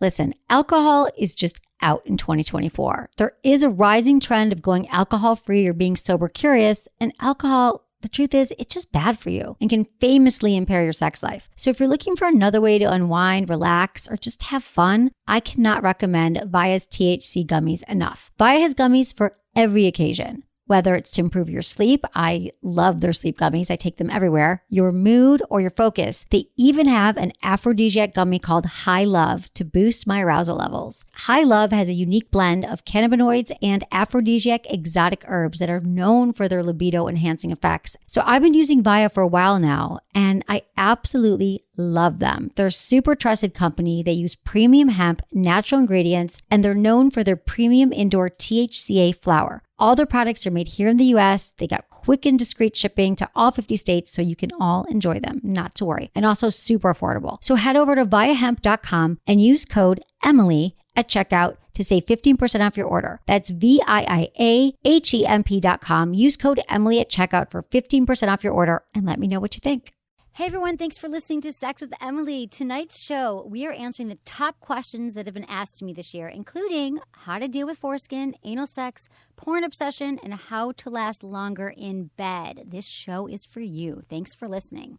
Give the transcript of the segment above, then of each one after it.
Listen, alcohol is just out in 2024. There is a rising trend of going alcohol-free or being sober curious, and alcohol, the truth is, it's just bad for you and can famously impair your sex life. So if you're looking for another way to unwind, relax, or just have fun, I cannot recommend Via's THC gummies enough. Via has gummies for every occasion. Whether it's to improve your sleep, I love their sleep gummies. I take them everywhere. Your mood or your focus. They even have an aphrodisiac gummy called High Love to boost my arousal levels. High Love has a unique blend of cannabinoids and aphrodisiac exotic herbs that are known for their libido enhancing effects. So I've been using Via for a while now, and I absolutely love them. They're a super trusted company. They use premium hemp, natural ingredients, and they're known for their premium indoor THCA flower. All their products are made here in the US. They got quick and discreet shipping to all 50 states, so you can all enjoy them, not to worry. And also super affordable. So head over to viahemp.com and use code Emily at checkout to save 15% off your order. That's VIIAHEMP.com. Use code Emily at checkout for 15% off your order and let me know what you think. Hey everyone, thanks for listening to Sex with Emily. Tonight's show, we are answering the top questions that have been asked to me this year, including how to deal with foreskin, anal sex, porn obsession, and how to last longer in bed. This show is for you. Thanks for listening.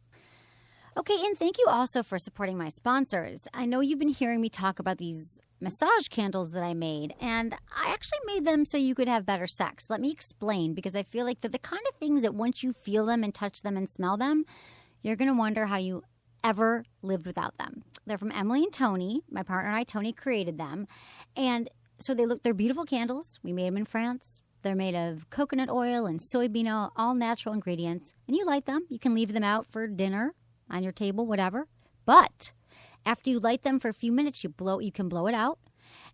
Okay, and thank you also for supporting my sponsors. I know you've been hearing me talk about these massage candles that I made, and I actually made them so you could have better sex. Let me explain, because I feel like they're the kind of things that once you feel them and touch them and smell them, you're going to wonder how you ever lived without them. They're from Emily and Tony. My partner and I, Tony, created them. And so they're beautiful candles. We made them in France. They're made of coconut oil and soybean oil, all natural ingredients. And you light them. You can leave them out for dinner, on your table, whatever. But after you light them for a few minutes, you can blow it out.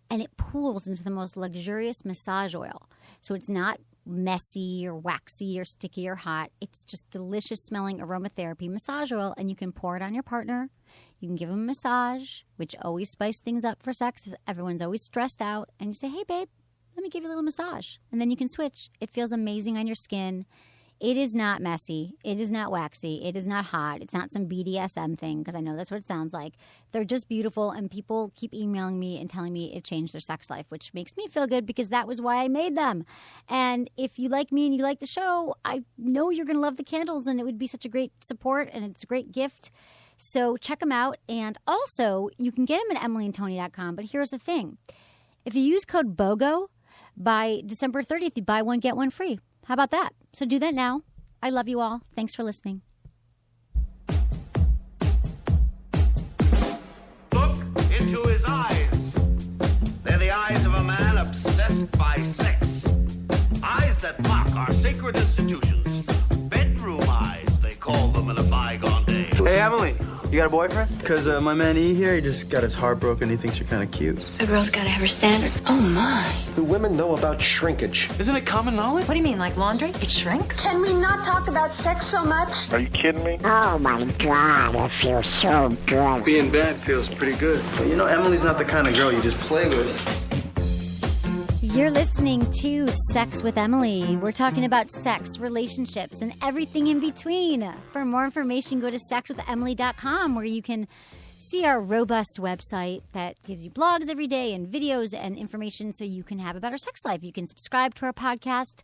And it pools into the most luxurious massage oil. So it's not messy or waxy or sticky or hot. It's just delicious smelling aromatherapy massage oil, and you can pour it on your partner. You can give them a massage, which always spices things up for sex. Everyone's always stressed out, and you say, hey babe, let me give you a little massage, and then you can switch. It feels amazing on your skin. It is not messy. It is not waxy. It is not hot. It's not some BDSM thing, because I know that's what it sounds like. They're just beautiful, and people keep emailing me and telling me it changed their sex life, which makes me feel good because that was why I made them. And if you like me and you like the show, I know you're going to love the candles, and it would be such a great support, and it's a great gift. So check them out. And also, you can get them at emilyandtony.com. But here's the thing. If you use code BOGO, by December 30th, you buy one, get one free. How about that? So do that now. I love you all. Thanks for listening. Look into his eyes. They're the eyes of a man obsessed by sex. Eyes that mock our sacred institutions. Bedroom eyes, they call them in a bygone day. Hey, Emily. You got a boyfriend? Because my man E here, he just got his heart broken. He thinks you're kind of cute. A girl's got to have her standards. Oh, my. Do women know about shrinkage? Isn't it common knowledge? What do you mean, like laundry? It shrinks? Can we not talk about sex so much? Are you kidding me? Oh my God, it feels so good. Being bad feels pretty good. But you know, Emily's not the kind of girl you just play with. You're listening to Sex with Emily. We're talking about sex, relationships, and everything in between. For more information, go to sexwithemily.com, where you can see our robust website that gives you blogs every day and videos and information so you can have a better sex life. You can subscribe to our podcast,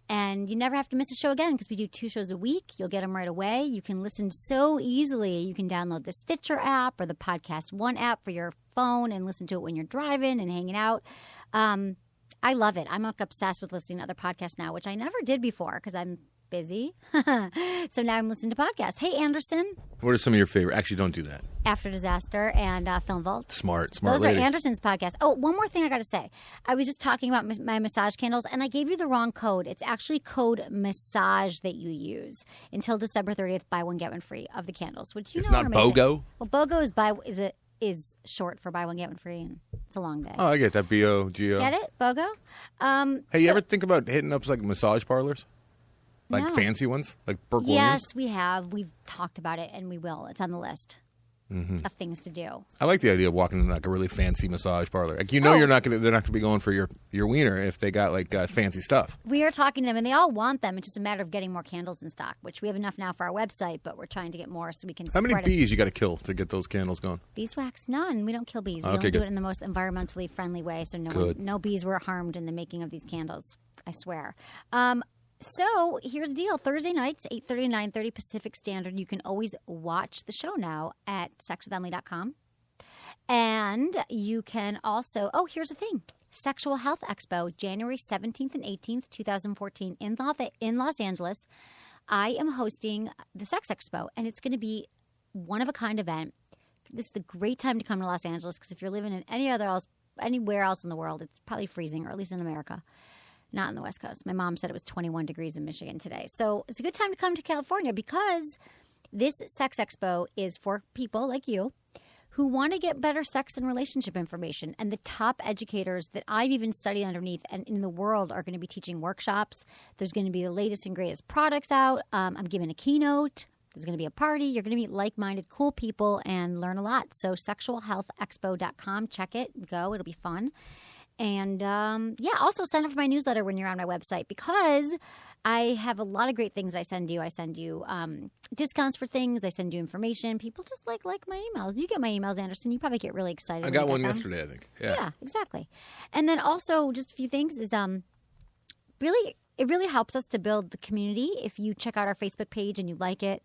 and you never have to miss a show again because we do 2 shows a week. You'll get them right away. You can listen so easily. You can download the Stitcher app or the Podcast One app for your phone and listen to it when you're driving and hanging out. I love it. I'm obsessed with listening to other podcasts now, which I never did before because I'm busy. So now I'm listening to podcasts. Hey, Anderson. What are some of your favorite? Actually, don't do that. After Disaster and Film Vault. Smart Those lady. are Anderson's podcasts. Oh, one more thing I got to say. I was just talking about my massage candles, and I gave you the wrong code. It's actually code MASSAGE that you use until December 30th. Buy one, get one free of the candles, which It's know not are amazing. BOGO? Well, BOGO is short for buy one, get one free, and it's a long day. Oh, I get that. BOGO. Get it? BOGO? Hey, you ever think about hitting up like massage parlors? Like No. fancy ones? Like Burke Yes, Williams? we have. We've talked about it, and we will. It's on the list. of things to do. I like the idea of walking in like a really fancy massage parlor. Like they're not gonna be going for your wiener if they got like fancy stuff. We are talking to them, and they all want them. It's just a matter of getting more candles in stock, which we have enough now for our website, but we're trying to get more so we can. How many bees you got to kill to get those candles going? Beeswax, none. We don't kill bees. We Okay, only do good. it in the most environmentally friendly way, so no bees were harmed in the making of these candles. I swear. So here's the deal. Thursday nights, 8:30 to 9:30 Pacific Standard. You can always watch the show now at sexwithemily.com. And you can also, here's the thing. Sexual Health Expo, January 17th and 18th, 2014 in Los Angeles. I am hosting the Sex Expo, and it's going to be one-of-a-kind event. This is the great time to come to Los Angeles because if you're living in anywhere else in the world, it's probably freezing, or at least in America. Not on the West Coast. My mom said it was 21 degrees in Michigan today. So it's a good time to come to California because this Sex Expo is for people like you who want to get better sex and relationship information. And the top educators that I've even studied underneath and in the world are going to be teaching workshops. There's going to be the latest and greatest products out. I'm giving a keynote. There's going to be a party. You're going to meet like-minded, cool people and learn a lot. So sexualhealthexpo.com. Check it. Go. It'll be fun. And, also sign up for my newsletter when you're on my website because I have a lot of great things I send you. I send you discounts for things. I send you information. People just like my emails. You get my emails, Anderson. You probably get really excited. I got one yesterday, I think. Yeah, exactly. And then also just a few things is it really helps us to build the community. If you check out our Facebook page and you like it,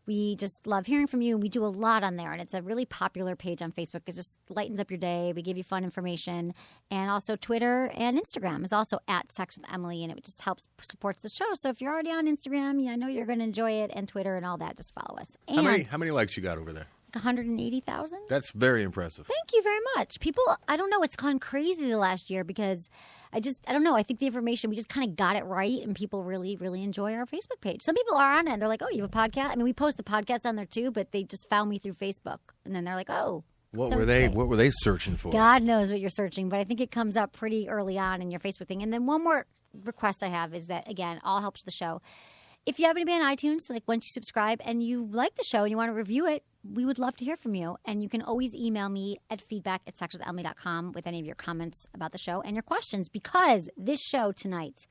we just love hearing from you. We do a lot on there, and it's a really popular page on Facebook. It just lightens up your day. We give you fun information. And also Twitter and Instagram is also at Sex with Emily, and it just helps supports the show. So if you're already on Instagram, I know you're going to enjoy it, and Twitter and all that. Just follow us. And How many likes you got over there? 180,000. That's very impressive. Thank you very much. People, I don't know, it's gone crazy the last year because I don't know. I think the information, we just kind of got it right, and people really, really enjoy our Facebook page. Some people are on it, and they're like, oh, you have a podcast? I mean, we post the podcast on there too, but they just found me through Facebook, and then they're like, oh. What were they searching for? God knows what you're searching, but I think it comes up pretty early on in your Facebook thing. And then one more request I have is that, again, all helps the show. If you happen to be on iTunes, like once you subscribe and you like the show and you want to review it, we would love to hear from you. And you can always email me at feedback@sexwithemily.com with any of your comments about the show and your questions, because this show tonight,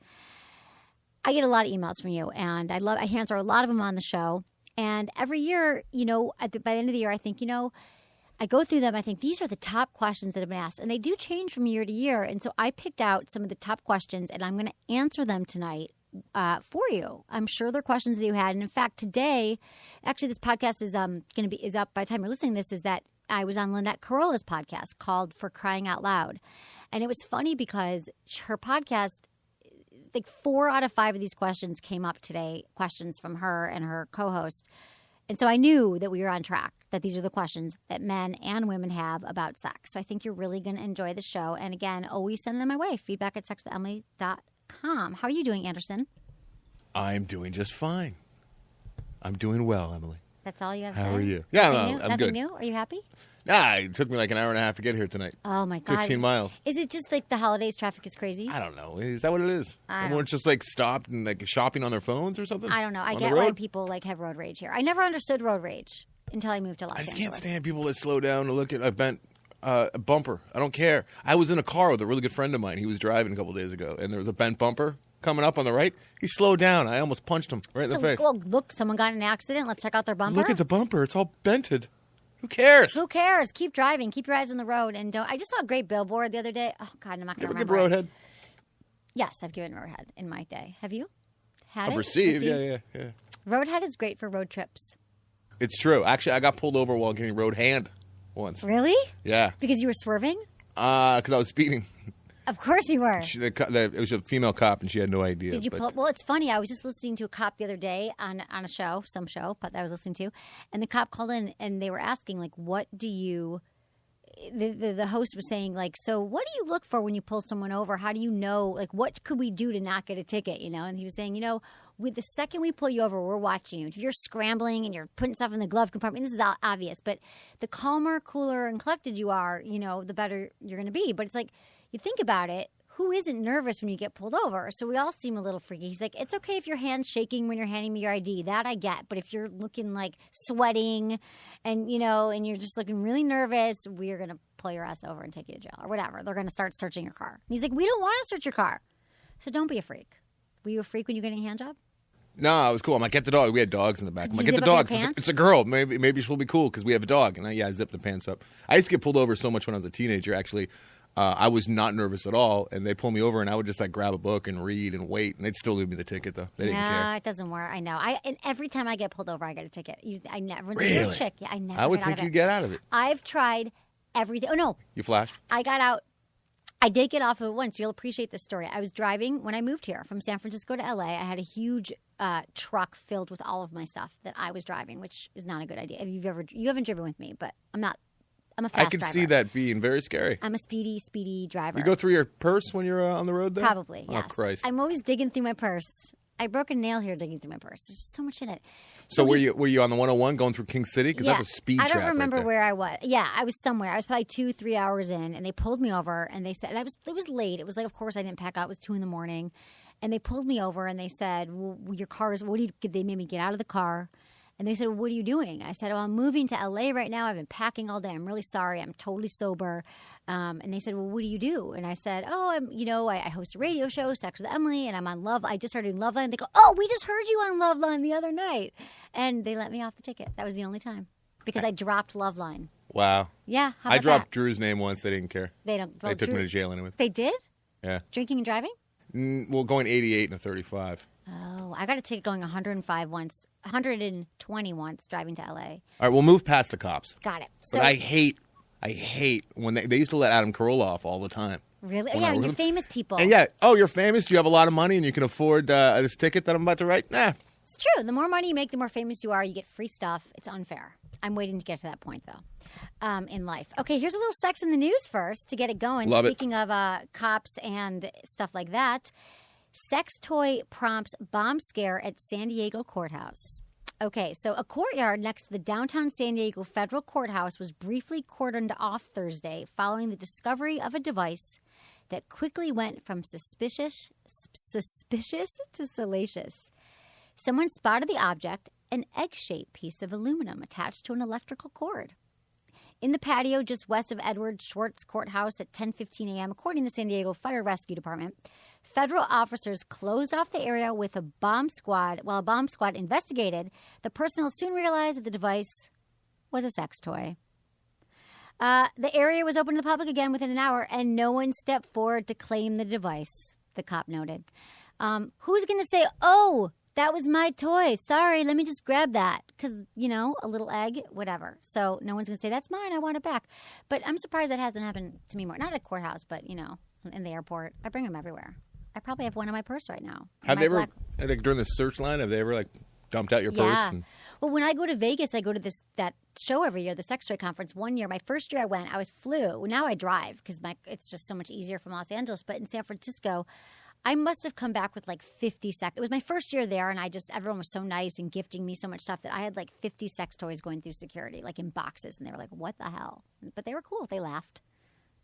I get a lot of emails from you, and I answer a lot of them on the show. And every year, by the end of the year, I think, I go through them. I think these are the top questions that have been asked, and they do change from year to year. And so I picked out some of the top questions, and I'm going to answer them tonight for you. I'm sure they're questions that you had. And in fact, today, actually, this podcast is is up by the time you're listening to this, is that I was on Lynette Carolla's podcast called For Crying Out Loud. And it was funny because her podcast, like 4 out of 5 of these questions came up today, questions from her and her co-host. And so I knew that we were on track, that these are the questions that men and women have about sex. So I think you're really going to enjoy the show. And again, always send them my way, feedback@sexwithemily.com. How are you doing, Anderson? I'm doing just fine. I'm doing well, Emily. That's all you have to say? How are you? Yeah, I'm Nothing good. new? Are you happy? Nah, it took me like an hour and a half to get here tonight. Oh, my God. 15 miles. Is it just like the holidays, traffic is crazy? I don't know. Is that what it is? Everyone's just like stopped and like shopping on their phones or something? I don't know. I get why people like have road rage here. I never understood road rage until I moved to Los Angeles. I just can't stand people that slow down to look at a bent bumper. I don't care. I was in a car with a really good friend of mine. He was driving a couple days ago, and there was a bent bumper coming up on the right. He slowed down. I almost punched him right in the face. Well, look, someone got in an accident. Let's check out their bumper. Look at the bumper. It's all bented. Who cares? Who cares? Keep driving. Keep your eyes on the road. And don't. I just saw a great billboard the other day. Oh, God, I'm not going to remember. You ever give Roadhead? Yes, I've given Roadhead in my day. Have you? Had I've it? received. Yeah. Roadhead is great for road trips. It's true. Actually, I got pulled over while getting road hand once. Really? Yeah. Because you were swerving? Because I was speeding. Of course you were. It was a female cop, and she had no idea. Did you pull? Well, it's funny. I was just listening to a cop the other day on a show, some show, but I was listening to, and the cop called in, and they were asking, like, what do you? The host was saying, like, so what do you look for when you pull someone over? How do you know, like, what could we do to not get a ticket? And he was saying, with the second we pull you over, we're watching you. If you're scrambling and you're putting stuff in the glove compartment, this is obvious, but the calmer, cooler, and collected you are, the better you're going to be. But it's like, you think about it, who isn't nervous when you get pulled over? So we all seem a little freaky. He's like, it's okay if your hand's shaking when you're handing me your ID. That I get. But if you're looking like sweating and, and you're just looking really nervous, we're going to pull your ass over and take you to jail or whatever. They're going to start searching your car. And he's like, we don't want to search your car. So don't be a freak. Were you a freak when you got a hand job? No, it was cool. I'm like, get the dog. We had dogs in the back. I'm Did like, you get the zip up dog. your It's a girl. Maybe she'll be cool because we have a dog. And I zipped the pants up. I used to get pulled over so much when I was a teenager, actually. I was not nervous at all. And they'd pull me over and I would just like grab a book and read and wait. And they'd still give me the ticket, though. They didn't care. Yeah, it doesn't work. I know. And every time I get pulled over, I get a ticket. I never. Really? Chick. Yeah, I never. I would get out think of you'd it. get out of it. I've tried everything. Oh, no. You flashed? I got out. I did get off of it once. You'll appreciate this story. I was driving when I moved here from San Francisco to LA. I had a huge truck filled with all of my stuff that I was driving, which is not a good idea. You haven't driven with me, but I'm a fast driver. I could see that being very scary. I'm a speedy driver. You go through your purse when you're on the road, though? Probably, yes. Oh, Christ. I'm always digging through my purse. I broke a nail here digging through my purse. There's just so much in it. So were you on the 101 going through King City? Because that's a speed trap. I don't remember right there. where I was. Yeah, I was somewhere. I was probably 2-3 hours in, and they pulled me over, and they said, it was late. It was like, of course, I didn't pack out. It was 2 a.m, and they pulled me over, and they said, well, your car is, they made me get out of the car. And they said, well, what are you doing? I said, I'm moving to LA right now. I've been packing all day. I'm really sorry. I'm totally sober. And they said, well, what do you do? And I said, I host a radio show, Sex with Emily, and I'm on Love. I just started doing Loveline. They go, oh, we just heard you on Loveline the other night. And they let me off the ticket. That was the only time because I dropped Loveline. Wow. Yeah. How about I dropped that? Drew's name once. They didn't care. They don't. They took me to jail anyway. They did? Yeah. Drinking and driving? Well, going 88 and a 35. Oh, I got a ticket going 105 once, 120 once driving to LA. All right, we'll move past the cops. Got it. But I hate when they used to let Adam Carolla off all the time. Really? When Yeah, I was you're with famous people. And you're famous. Do you have a lot of money and you can afford this ticket that I'm about to write? Nah. It's true. The more money you make, the more famous you are. You get free stuff. It's unfair. I'm waiting to get to that point, though, in life. Okay, here's a little sex in the news first to get it going. Love it. Speaking of cops and stuff like that, sex toy prompts bomb scare at San Diego courthouse. Okay, so a courtyard next to the downtown San Diego federal courthouse was briefly cordoned off Thursday following the discovery of a device that quickly went from suspicious to salacious. Someone spotted the object, an egg-shaped piece of aluminum attached to an electrical cord. In the patio just west of Edward Schwartz Courthouse at 10:15 a.m., according to the San Diego Fire Rescue Department, federal officers closed off the area with a bomb squad. While a bomb squad investigated, the personnel soon realized that the device was a sex toy. The area was open to the public again within an hour, and no one stepped forward to claim the device, the cop noted. Who's going to say, oh, that was my toy. Sorry, let me just grab that. Because, a little egg, whatever. So no one's going to say, that's mine. I want it back. But I'm surprised that hasn't happened to me more. Not at a courthouse, but, in the airport. I bring them everywhere. I probably have one in my purse right now. Have they ever, during the search line, have they ever, dumped out your purse? Yeah. Well, when I go to Vegas, I go to that show every year, the Sex Toy Conference. One year, my first year I went, I flew. Now I drive because it's just so much easier from Los Angeles. But in San Francisco, I must have come back with 50 sex. It was my first year there, and everyone was so nice and gifting me so much stuff that I had 50 sex toys going through security, in boxes. And they were like, what the hell? But they were cool. They laughed.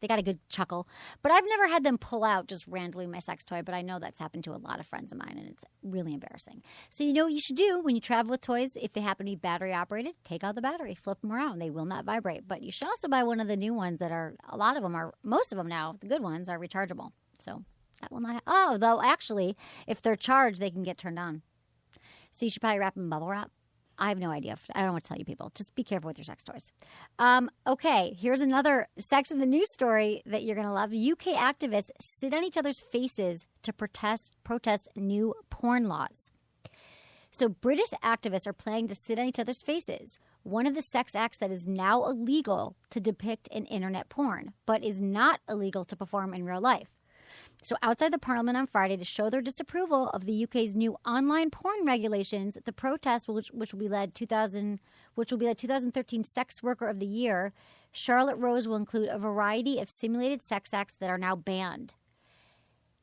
They got a good chuckle. But I've never had them pull out just randomly my sex toy, but I know that's happened to a lot of friends of mine, and it's really embarrassing. So you know what you should do when you travel with toys? If they happen to be battery operated, take out the battery, flip them around. They will not vibrate. But you should also buy one of the new ones most of them now, the good ones, are rechargeable. So that will not though actually, if they're charged, they can get turned on. So you should probably wrap them in bubble wrap. I have no idea. I don't want to tell you people. Just be careful with your sex toys. Okay, here's another Sex in the News story that you're going to love. UK activists sit on each other's faces to protest new porn laws. So British activists are planning to sit on each other's faces, one of the sex acts that is now illegal to depict in internet porn, but is not illegal to perform in real life. So outside the Parliament on Friday to show their disapproval of the UK's new online porn regulations, the protest, which will be led 2013 Sex Worker of the Year, Charlotte Rose will include a variety of simulated sex acts that are now banned.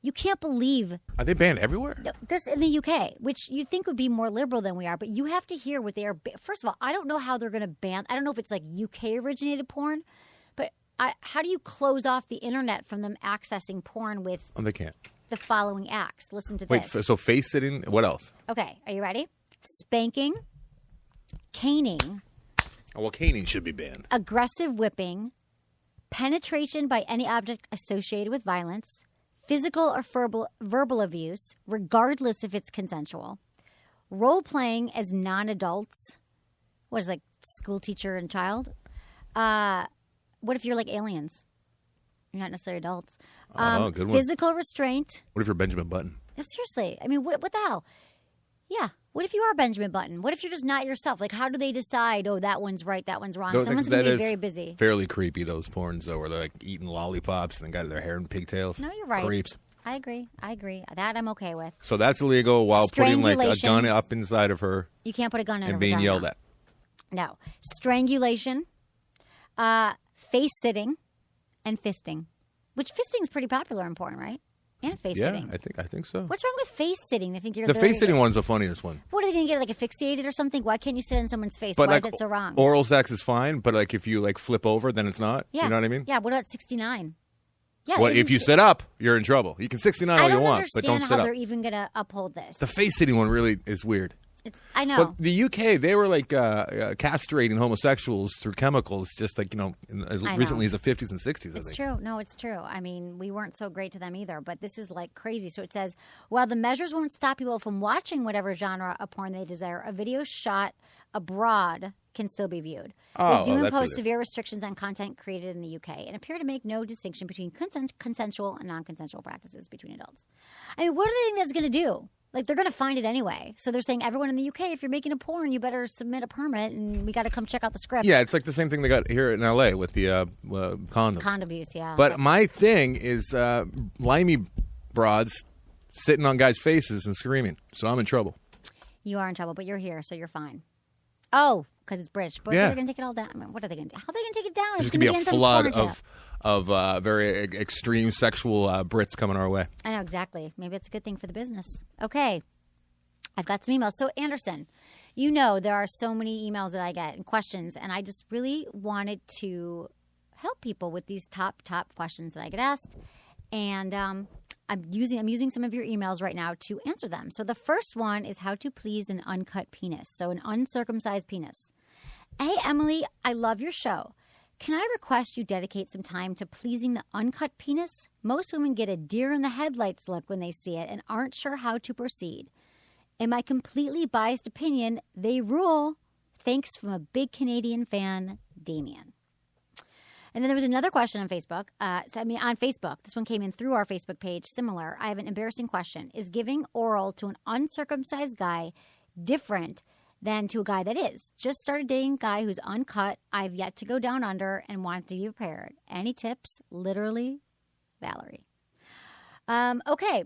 You can't believe. Are they banned everywhere? This in the UK, which you think would be more liberal than we are, but you have to hear what they are. First of all, I don't know how they're going to ban. I don't know if it's UK originated porn. But how do you close off the internet from them accessing porn with They can't. the following acts? Listen to Wait, this. so face sitting, what else? Okay, are you ready? Spanking, caning, Oh, well, caning should be banned. aggressive whipping, penetration by any object associated with violence, physical or verbal abuse, regardless if it's consensual, role-playing as non-adults, what is it, like school teacher and child? What if you're like aliens? You're not necessarily adults. Good one. Physical restraint. What if you're Benjamin Button? No, seriously. I mean, what the hell? Yeah. What if you are Benjamin Button? What if you're just not yourself? Like, how do they decide, oh, that one's right, that one's wrong? Someone's going to be very busy. Fairly creepy, those porns, though, where they're like eating lollipops and got their hair in pigtails. No, you're right. Creeps. I agree. That I'm okay with. So that's illegal while putting like a Strangulation. gun up inside of her You can't put a gun in and her being vagina. yelled at. No. Strangulation, face sitting, and fisting. Which fisting's pretty popular in porn, right? And face sitting. I think so. What's wrong with face sitting? They think you're The face sitting one's the funniest one. What are they going to get, like asphyxiated or something? Why can't you sit on someone's face? But Why like is it so wrong? oral sex is fine, but like if you like flip over, then it's not. Yeah. You know what I mean? Yeah, what about 69? Yeah. What if you sit up? You're in trouble. You can 69 all you want, but don't understand sit how up. they're even going to uphold this. The face sitting one really is weird. I know. But the UK, they were like castrating homosexuals through chemicals, just like as recently as the 50s and 60s. I It's think. true. No, it's true. I mean, we weren't so great to them either, but this is like crazy. So it says, while the measures won't stop people from watching whatever genre of porn they desire, a video shot abroad can still be viewed. Oh, they do that's what impose it is. severe restrictions on content created in the UK and appear to make no distinction between consensual and non-consensual practices between adults. I mean, what do they think that's going to do? Like, they're going to find it anyway. So they're saying, everyone in the UK, if you're making a porn, you better submit a permit, and we got to come check out the script. Yeah, it's like the same thing they got here in LA with the condoms. Condom abuse, yeah. But my thing is limey broads sitting on guys' faces and screaming. So I'm in trouble. You are in trouble, but you're here, so you're fine. Oh, because it's British. But Yeah. they're going to take it all down. I mean, what are they going to do? How are they going to take it down? There's It's going to be a against any flood porn of very extreme sexual Brits coming our way. I know, exactly. Maybe it's a good thing for the business. Okay. I've got some emails. So, Anderson, you know there are so many emails that I get and questions, and I just really wanted to help people with these top questions that I get asked. And I'm using some of your emails right now to answer them. So the first one is how to please an uncut penis. So an uncircumcised penis. Hey, Emily, I love your show. Can I request you dedicate some time to pleasing the uncut penis? Most women get a deer in the headlights look when they see it and aren't sure how to proceed. In my completely biased opinion, they rule. Thanks from a big Canadian fan, Damien. And then there was another question on Facebook. On Facebook. This one came in through our Facebook page. Similar. I have an embarrassing question. Is giving oral to an uncircumcised guy different than to a guy that is? Just started dating a guy who's uncut. I've yet to go down under and want to be prepared. Any tips? Literally, Valerie. Okay.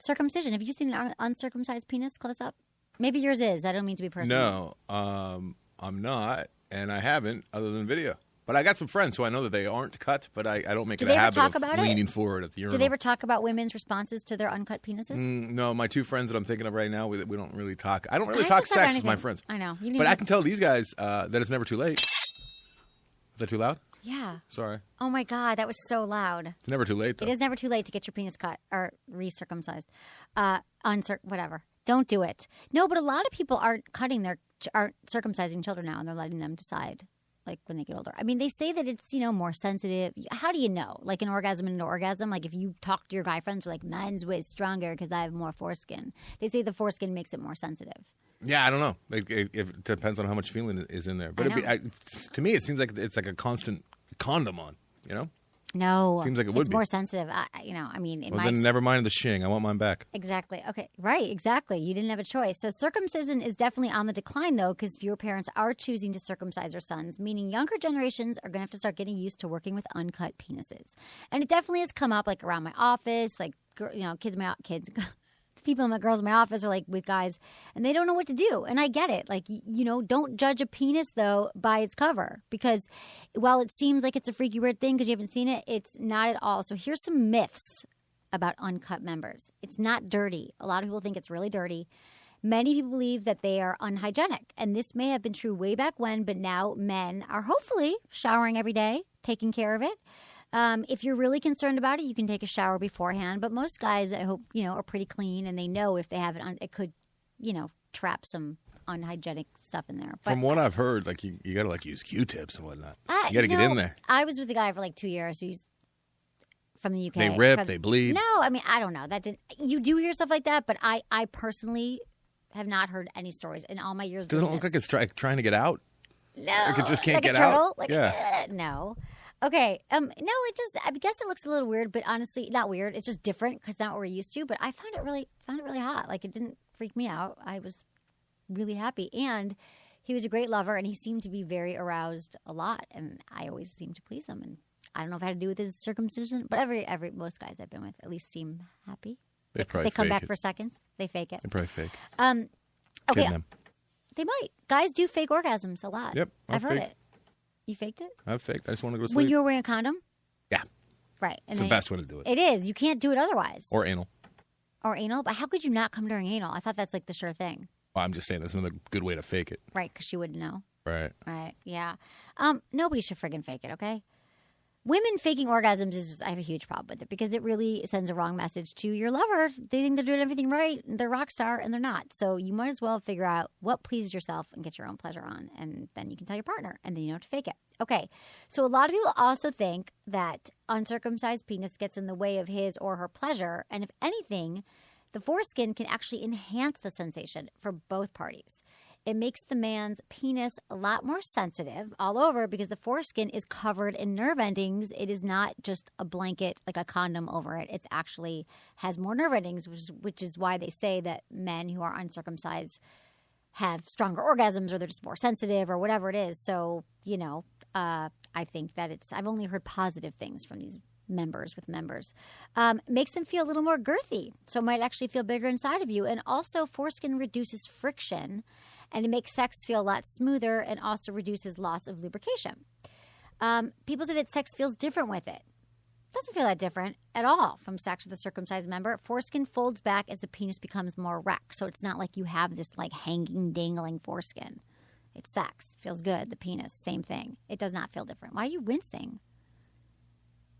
Circumcision. Have you seen an uncircumcised penis close up? Maybe yours is. I don't mean to be personal. No, I'm not, and I haven't other than video. But I got some friends who I know that they aren't cut, but I don't make it a habit of leaning forward at the urinal. Do they ever talk about women's responses to their uncut penises? No, my two friends that I'm thinking of right now, we don't really talk. I don't really talk sex with my friends. I know. But I can tell these guys that it's never too late. Is that too loud? Yeah. Sorry. Oh, my God. That was so loud. It's never too late, though. It is never too late to get your penis cut or recircumcised. Whatever. Don't do it. No, but a lot of people aren't circumcising children now, and they're letting them decide, like, when they get older. I mean, they say that it's, more sensitive. How do you know? Like, an orgasm and an orgasm? Like, if you talk to your guy friends, you're like, mine's way stronger because I have more foreskin. They say the foreskin makes it more sensitive. Yeah, I don't know. It depends on how much feeling is in there. But to me, it seems like it's like a constant condom on, No. Seems like it would it's be. more sensitive. Then never mind the shing. I want mine back. Exactly. Okay. Right. Exactly. You didn't have a choice. So circumcision is definitely on the decline, though, because fewer parents are choosing to circumcise their sons, meaning younger generations are going to have to start getting used to working with uncut penises. And it definitely has come up, like, around my office, like, kids. People in girls in my office are like with guys, and they don't know what to do. And I get it. Like, don't judge a penis, though, by its cover, because while it seems like it's a freaky, weird thing because you haven't seen it, it's not at all. So here's some myths about uncut members. It's not dirty. A lot of people think it's really dirty. Many people believe that they are unhygienic, and this may have been true way back when, but now men are hopefully showering every day, taking care of it. If you're really concerned about it, you can take a shower beforehand. But most guys, I hope, are pretty clean, and they know if they have it on, it could, trap some unhygienic stuff in there. But, from what I've heard, like you got to like use Q-tips and whatnot. You got to get in there. I was with a guy for like 2 years who's from the UK. They rip, they bleed. No, I mean, I don't know. You do hear stuff like that, but I personally have not heard any stories in all my years. Doesn't it look like it's trying to get out? No, like it just can't like get a turtle? out. Like yeah. No. Okay. No, I guess it looks a little weird, but honestly, not weird. It's just different because not what we're used to. But I found it really hot. Like it didn't freak me out. I was really happy, and he was a great lover, and he seemed to be very aroused a lot, and I always seemed to please him. And I don't know if it had to do with his circumcision, but most guys I've been with at least seem happy. They come back for seconds. They fake it. They probably fake. Okay. They might. Guys do fake orgasms a lot. Yep. I've heard it. You faked it? I've faked. I just want to go to sleep. When you were wearing a condom? Yeah. Right. It's the best way to do it. It is. You can't do it otherwise. Or anal. But how could you not come during anal? I thought that's like the sure thing. Well, I'm just saying that's another good way to fake it. Right, because she wouldn't know. Right. Right, yeah. Nobody should friggin' fake it, okay? Women faking orgasms I have a huge problem with it because it really sends a wrong message to your lover. They think they're doing everything right, they're a rock star, and they're not. So you might as well figure out what pleases yourself and get your own pleasure on, and then you can tell your partner, and then you don't have to fake it. Okay, so a lot of people also think that uncircumcised penis gets in the way of his or her pleasure, and if anything, the foreskin can actually enhance the sensation for both parties. It makes the man's penis a lot more sensitive all over because the foreskin is covered in nerve endings. It is not just a blanket like a condom over it. It actually has more nerve endings, which is why they say that men who are uncircumcised have stronger orgasms or they're just more sensitive or whatever it is. So, I think that I've only heard positive things from these members. Makes them feel a little more girthy. So it might actually feel bigger inside of you. And also foreskin reduces friction and it makes sex feel a lot smoother and also reduces loss of lubrication. People say that sex feels different with it. It doesn't feel that different at all from sex with a circumcised member. Foreskin folds back as the penis becomes more erect. So it's not like you have this like hanging, dangling foreskin. It's sex. Feels good. The penis, same thing. It does not feel different. Why are you wincing?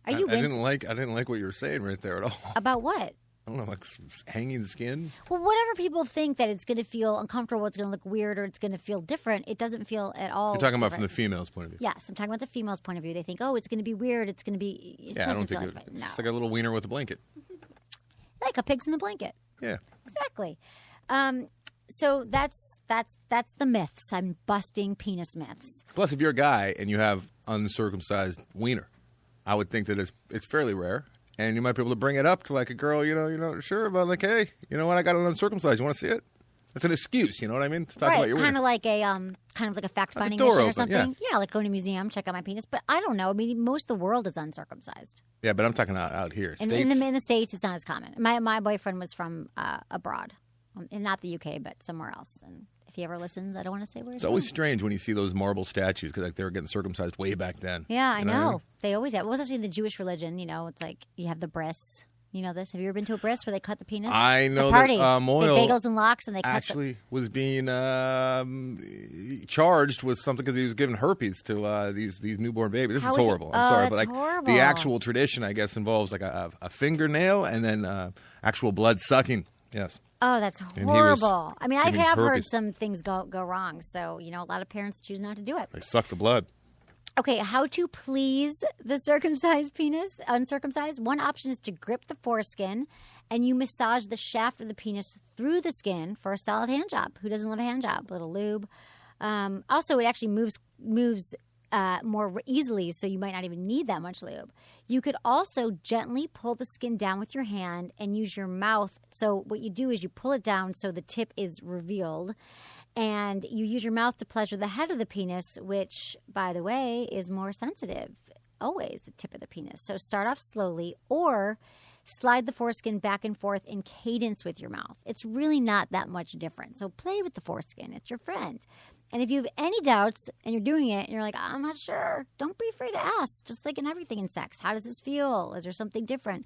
I didn't like what you were saying right there at all. About what? I don't know, like hanging skin? Well, whatever people think that it's going to feel uncomfortable, it's going to look weird, or it's going to feel different, it doesn't feel at all You're talking about different. from the female's point of view. Yes, I'm talking about the female's point of view. They think, it's going to be weird, it's going to be... I don't think it's like a little wiener with a blanket. Like a pig's in the blanket. Yeah. Exactly. So that's the myths. I'm busting penis myths. Plus, if you're a guy and you have uncircumcised wiener, I would think that it's fairly rare. And you might be able to bring it up to like a girl, you're not sure about, like, hey, you know what, I got it uncircumcised. You want to see it? It's an excuse, you know what I mean? To talk about your wiener. Kind of like a fact-finding mission or something. Yeah, like going to a museum, check out my penis. But I don't know. I mean, most of the world is uncircumcised. Yeah, but I'm talking out here. In the States, it's not as common. My boyfriend was from abroad, and not the UK, but somewhere else. And if he ever listens, I don't want to say where he's It's always strange when you see those marble statues because they were getting circumcised way back then. Yeah, I know. What I mean? They always have. Well, especially in the Jewish religion, it's like you have the brists. You know this? Have you ever been to a bris where they cut the penis? I know it's a party. that Moyle they bagels and locks, and they actually was being charged with something because he was giving herpes to these newborn babies. This is horrible. I'm sorry, but horrible. The actual tradition, I guess, involves like a fingernail and then actual blood sucking. Yes. Oh, that's horrible. I mean, I have heard herpes. some things go wrong. So, a lot of parents choose not to do it. They sucks the blood. Okay, how to please the circumcised penis, uncircumcised? One option is to grip the foreskin, and you massage the shaft of the penis through the skin for a solid hand job. Who doesn't love a hand job? A little lube. Also, it actually moves more easily, so you might not even need that much lube. You could also gently pull the skin down with your hand and use your mouth. So what you do is you pull it down so the tip is revealed, and you use your mouth to pleasure the head of the penis, which, by the way, is more sensitive. Always the tip of the penis. So start off slowly or slide the foreskin back and forth in cadence with your mouth. It's really not that much different. So play with the foreskin. It's your friend. And if you have any doubts and you're doing it and you're like, I'm not sure, don't be afraid to ask. Just like in everything in sex. How does this feel? Is there something different?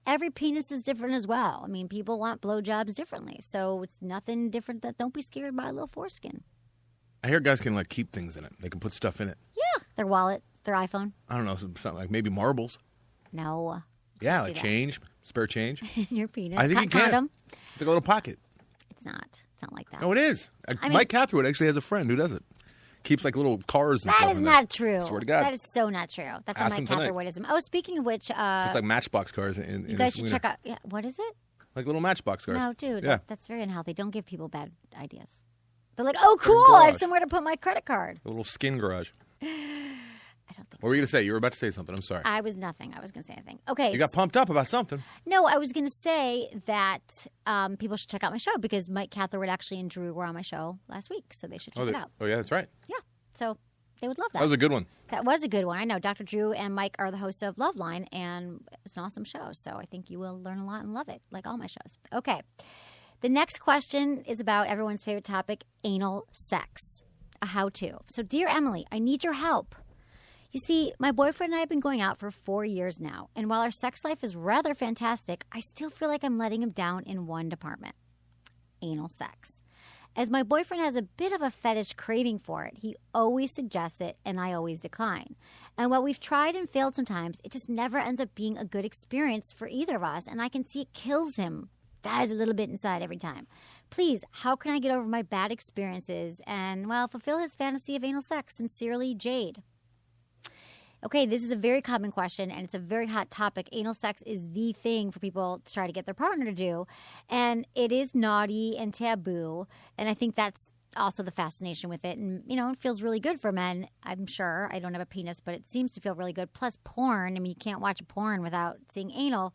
Every penis is different as well. I mean, people want blowjobs differently. So it's nothing different. Don't be scared by a little foreskin. I hear guys can like keep things in it. They can put stuff in it. Yeah, their wallet. Their iPhone? I don't know, something like maybe marbles. No. Yeah, like change, spare change. Your penis. I think you can. Condom. It's like a little pocket. It's not. It's not like that. No, it is. I mean, Mike Catherwood actually has a friend who does it. Keeps like little cars and stuff. That is not true. Swear to God. That is so not true. That's Ask a him Mike tonight. Catherwoodism. Oh, speaking of which, It's like Matchbox cars. you guys should check out. Yeah, what is it? Like little Matchbox cars. No, dude. Yeah. That's very unhealthy. Don't give people bad ideas. They're like, oh, cool. I have somewhere to put my credit card. A little skin garage. I don't think What were you going to say? You were about to say something. I'm sorry. I was nothing. I was going to say anything. Okay. You got pumped up about something. No, I was going to say that people should check out my show because Mike Catherwood actually and Drew were on my show last week, so they should check it out. Oh, yeah, that's right. Yeah. So they would love that. That was a good one. That was a good one. I know. Dr. Drew and Mike are the hosts of Loveline, and it's an awesome show. So I think you will learn a lot and love it, like all my shows. Okay. The next question is about everyone's favorite topic, anal sex. A how-to. So, dear Emily, I need your help. You see, my boyfriend and I have been going out for 4 years now, and while our sex life is rather fantastic, I still feel like I'm letting him down in one department, anal sex. As my boyfriend has a bit of a fetish craving for it, he always suggests it, and I always decline. And while we've tried and failed sometimes, it just never ends up being a good experience for either of us, and I can see it kills him. Dies a little bit inside every time. Please, how can I get over my bad experiences and, well, fulfill his fantasy of anal sex? Sincerely, Jade. Okay, this is a very common question, and it's a very hot topic. Anal sex is the thing for people to try to get their partner to do, and it is naughty and taboo, and I think that's also the fascination with it. And, you know, it feels really good for men, I'm sure. I don't have a penis, but it seems to feel really good. Plus porn. I mean, you can't watch a porn without seeing anal.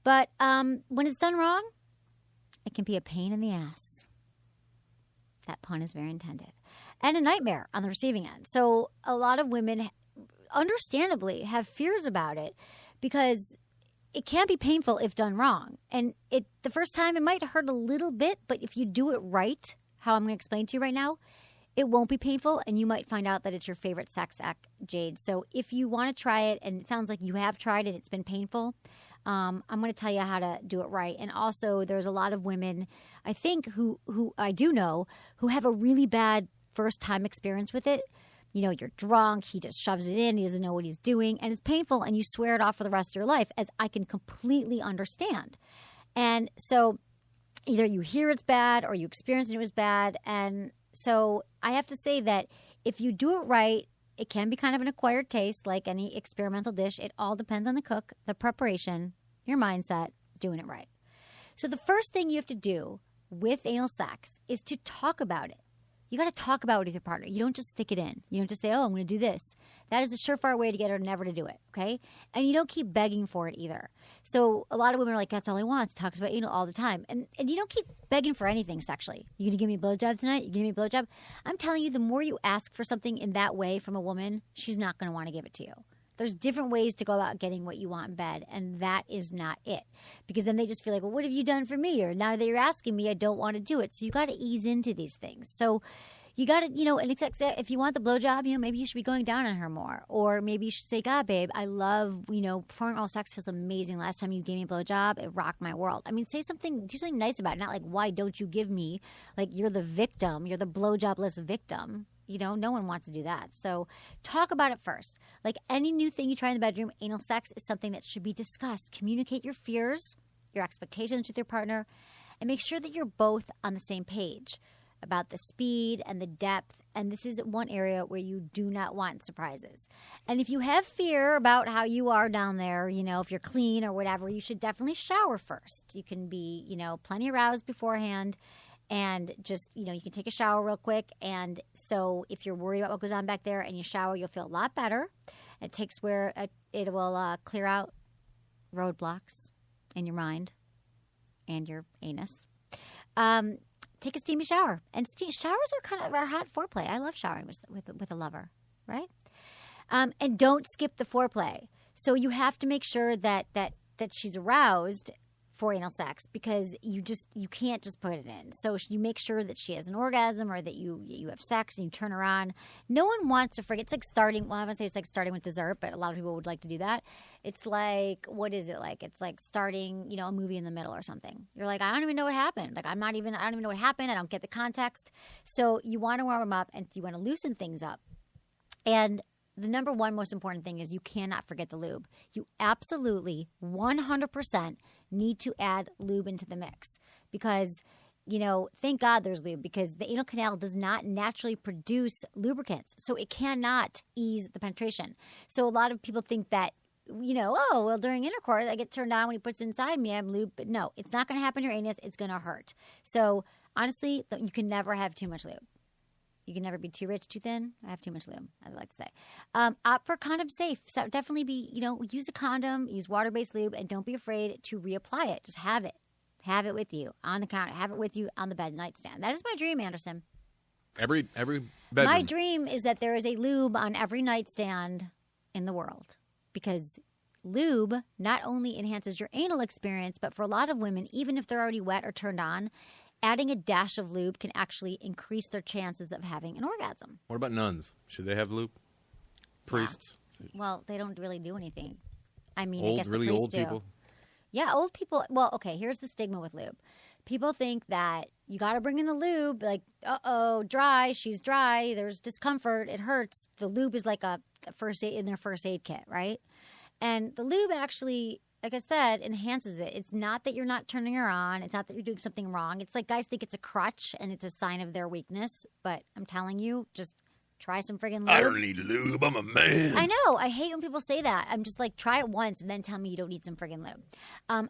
But when it's done wrong, it can be a pain in the ass. That pun is very intended. And a nightmare on the receiving end. So a lot of women, understandably, have fears about it because it can be painful if done wrong. And the first time it might hurt a little bit, but if you do it right, how I'm going to explain to you right now, it won't be painful, and you might find out that it's your favorite sex act, Jade. So if you want to try it, and it sounds like you have tried it, it's been painful, I'm going to tell you how to do it right. And also, there's a lot of women, I think, who I do know, who have a really bad first-time experience with it. You know, you're drunk, he just shoves it in, he doesn't know what he's doing, and it's painful, and you swear it off for the rest of your life, as I can completely understand. And so either you hear it's bad or you experience it was bad. And so I have to say that if you do it right, it can be kind of an acquired taste, like any experimental dish. It all depends on the cook, the preparation, your mindset, doing it right. So the first thing you have to do with anal sex is to talk about it. You got to talk about it with your partner. You don't just stick it in. You don't just say, oh, I'm going to do this. That is a surefire way to get her never to do it, okay? And you don't keep begging for it either. So a lot of women are like, that's all I want. Talks about anal all the time. And you don't keep begging for anything sexually. You going to give me a blowjob tonight? You going to give me a blowjob? I'm telling you, the more you ask for something in that way from a woman, she's not going to want to give it to you. There's different ways to go about getting what you want in bed, and that is not it. Because then they just feel like, well, what have you done for me? Or now that you're asking me, I don't want to do it. So you got to ease into these things. So you got to, you know, and if you want the blowjob, you know, maybe you should be going down on her more. Or maybe you should say, God, babe, I love, you know, performing oral sex feels amazing. Last time you gave me a blowjob, it rocked my world. I mean, do something nice about it. Not like, why don't you give me? Like, you're the victim. You're the blowjobless victim. You know, no one wants to do that. So talk about it first. Like any new thing you try in the bedroom, anal sex is something that should be discussed. Communicate your fears, your expectations with your partner, and make sure that you're both on the same page about the speed and the depth. And this is one area where you do not want surprises. And if you have fear about how you are down there, you know, if you're clean or whatever, you should definitely shower first. You can be, you know, plenty aroused beforehand. And just, you know, you can take a shower real quick. And so if you're worried about what goes on back there and you shower, you'll feel a lot better. It takes it will clear out roadblocks in your mind and your anus. Take a steamy shower. And showers are kind of our hot foreplay. I love showering with a lover, right? And don't skip the foreplay. So you have to make sure that she's aroused for anal sex, because you can't just put it in. So you make sure that she has an orgasm, or that you have sex and you turn her on. No one wants to forget. It's like starting. Well, I would say it's like starting with dessert, but a lot of people would like to do that. It's like, what is it like? It's like starting, you know, a movie in the middle or something. You're like, I don't even know what happened. Like I don't even know what happened. I don't get the context. So you want to warm them up, and you want to loosen things up. And the number one most important thing is you cannot forget the lube. You absolutely 100% need to add lube into the mix because, thank God there's lube because the anal canal does not naturally produce lubricants. So it cannot ease the penetration. So a lot of people think that, during intercourse, I get turned on when he puts it inside me, I'm lube. But no, it's not going to happen in your anus. It's going to hurt. So honestly, you can never have too much lube. You can never be too rich, too thin. I have too much lube, as I like to say. Opt for condom safe. So definitely use a condom, use water-based lube, and don't be afraid to reapply it. Just have it. Have it with you on the counter. Have it with you on the bed nightstand. That is my dream, Anderson. Every bedroom. My dream is that there is a lube on every nightstand in the world because lube not only enhances your anal experience, but for a lot of women, even if they're already wet or turned on, adding a dash of lube can actually increase their chances of having an orgasm. What about nuns? Should they have lube? Priests? Yeah. Well, they don't really do anything. I mean, I guess really the priests old do. people? Yeah, old people. Well, okay, here's the stigma with lube. People think that you got to bring in the lube, like, dry, she's dry, there's discomfort, it hurts. The lube is like a first aid in their first aid kit, right? And the lube actually, like I said, enhances it. It's not that you're not turning her on. It's not that you're doing something wrong. It's like guys think it's a crutch and it's a sign of their weakness. But I'm telling you, just try some friggin' lube. I don't need lube. I'm a man. I know. I hate when people say that. I'm just like, try it once and then tell me you don't need some friggin' lube.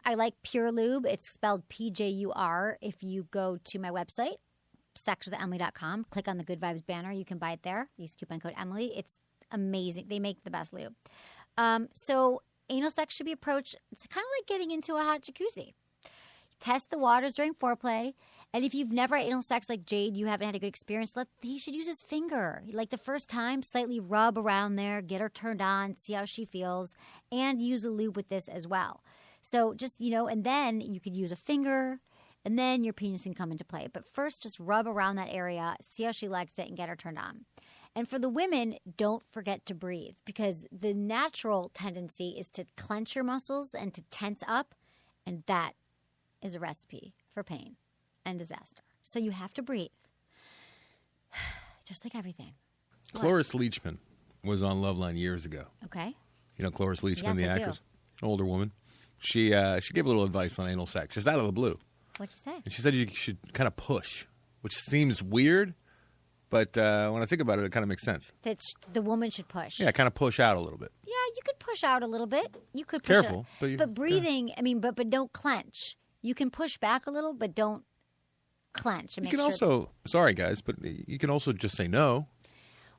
I like Pure Lube. It's spelled PJUR. If you go to my website, sexwithemily.com, click on the Good Vibes banner. You can buy it there. Use coupon code Emily. It's amazing. They make the best lube. So anal sex should be approached, it's kind of like getting into a hot jacuzzi. Test the waters during foreplay. And if you've never had anal sex like Jade, you haven't had a good experience, he should use his finger. Like the first time, slightly rub around there, get her turned on, see how she feels, and use a lube with this as well. So just, and then you could use a finger, and then your penis can come into play. But first, just rub around that area, see how she likes it, and get her turned on. And for the women, don't forget to breathe because the natural tendency is to clench your muscles and to tense up, and that is a recipe for pain and disaster. So you have to breathe, just like everything. Cloris Leachman was on Loveline years ago. Okay. You know Cloris Leachman, Yes, the I do. actress, an older woman. She gave a little advice on anal sex, just out of the blue. What'd you say? And she said you should kind of push, which seems weird. But when I think about it, it kind of makes sense. That the woman should push. Yeah, kind of push out a little bit. Yeah, you could push out a little bit. You could push Careful, out. But breathing, I mean, but don't clench. You can push back a little, but don't clench. And You make can also, sorry guys, but you can also just say no.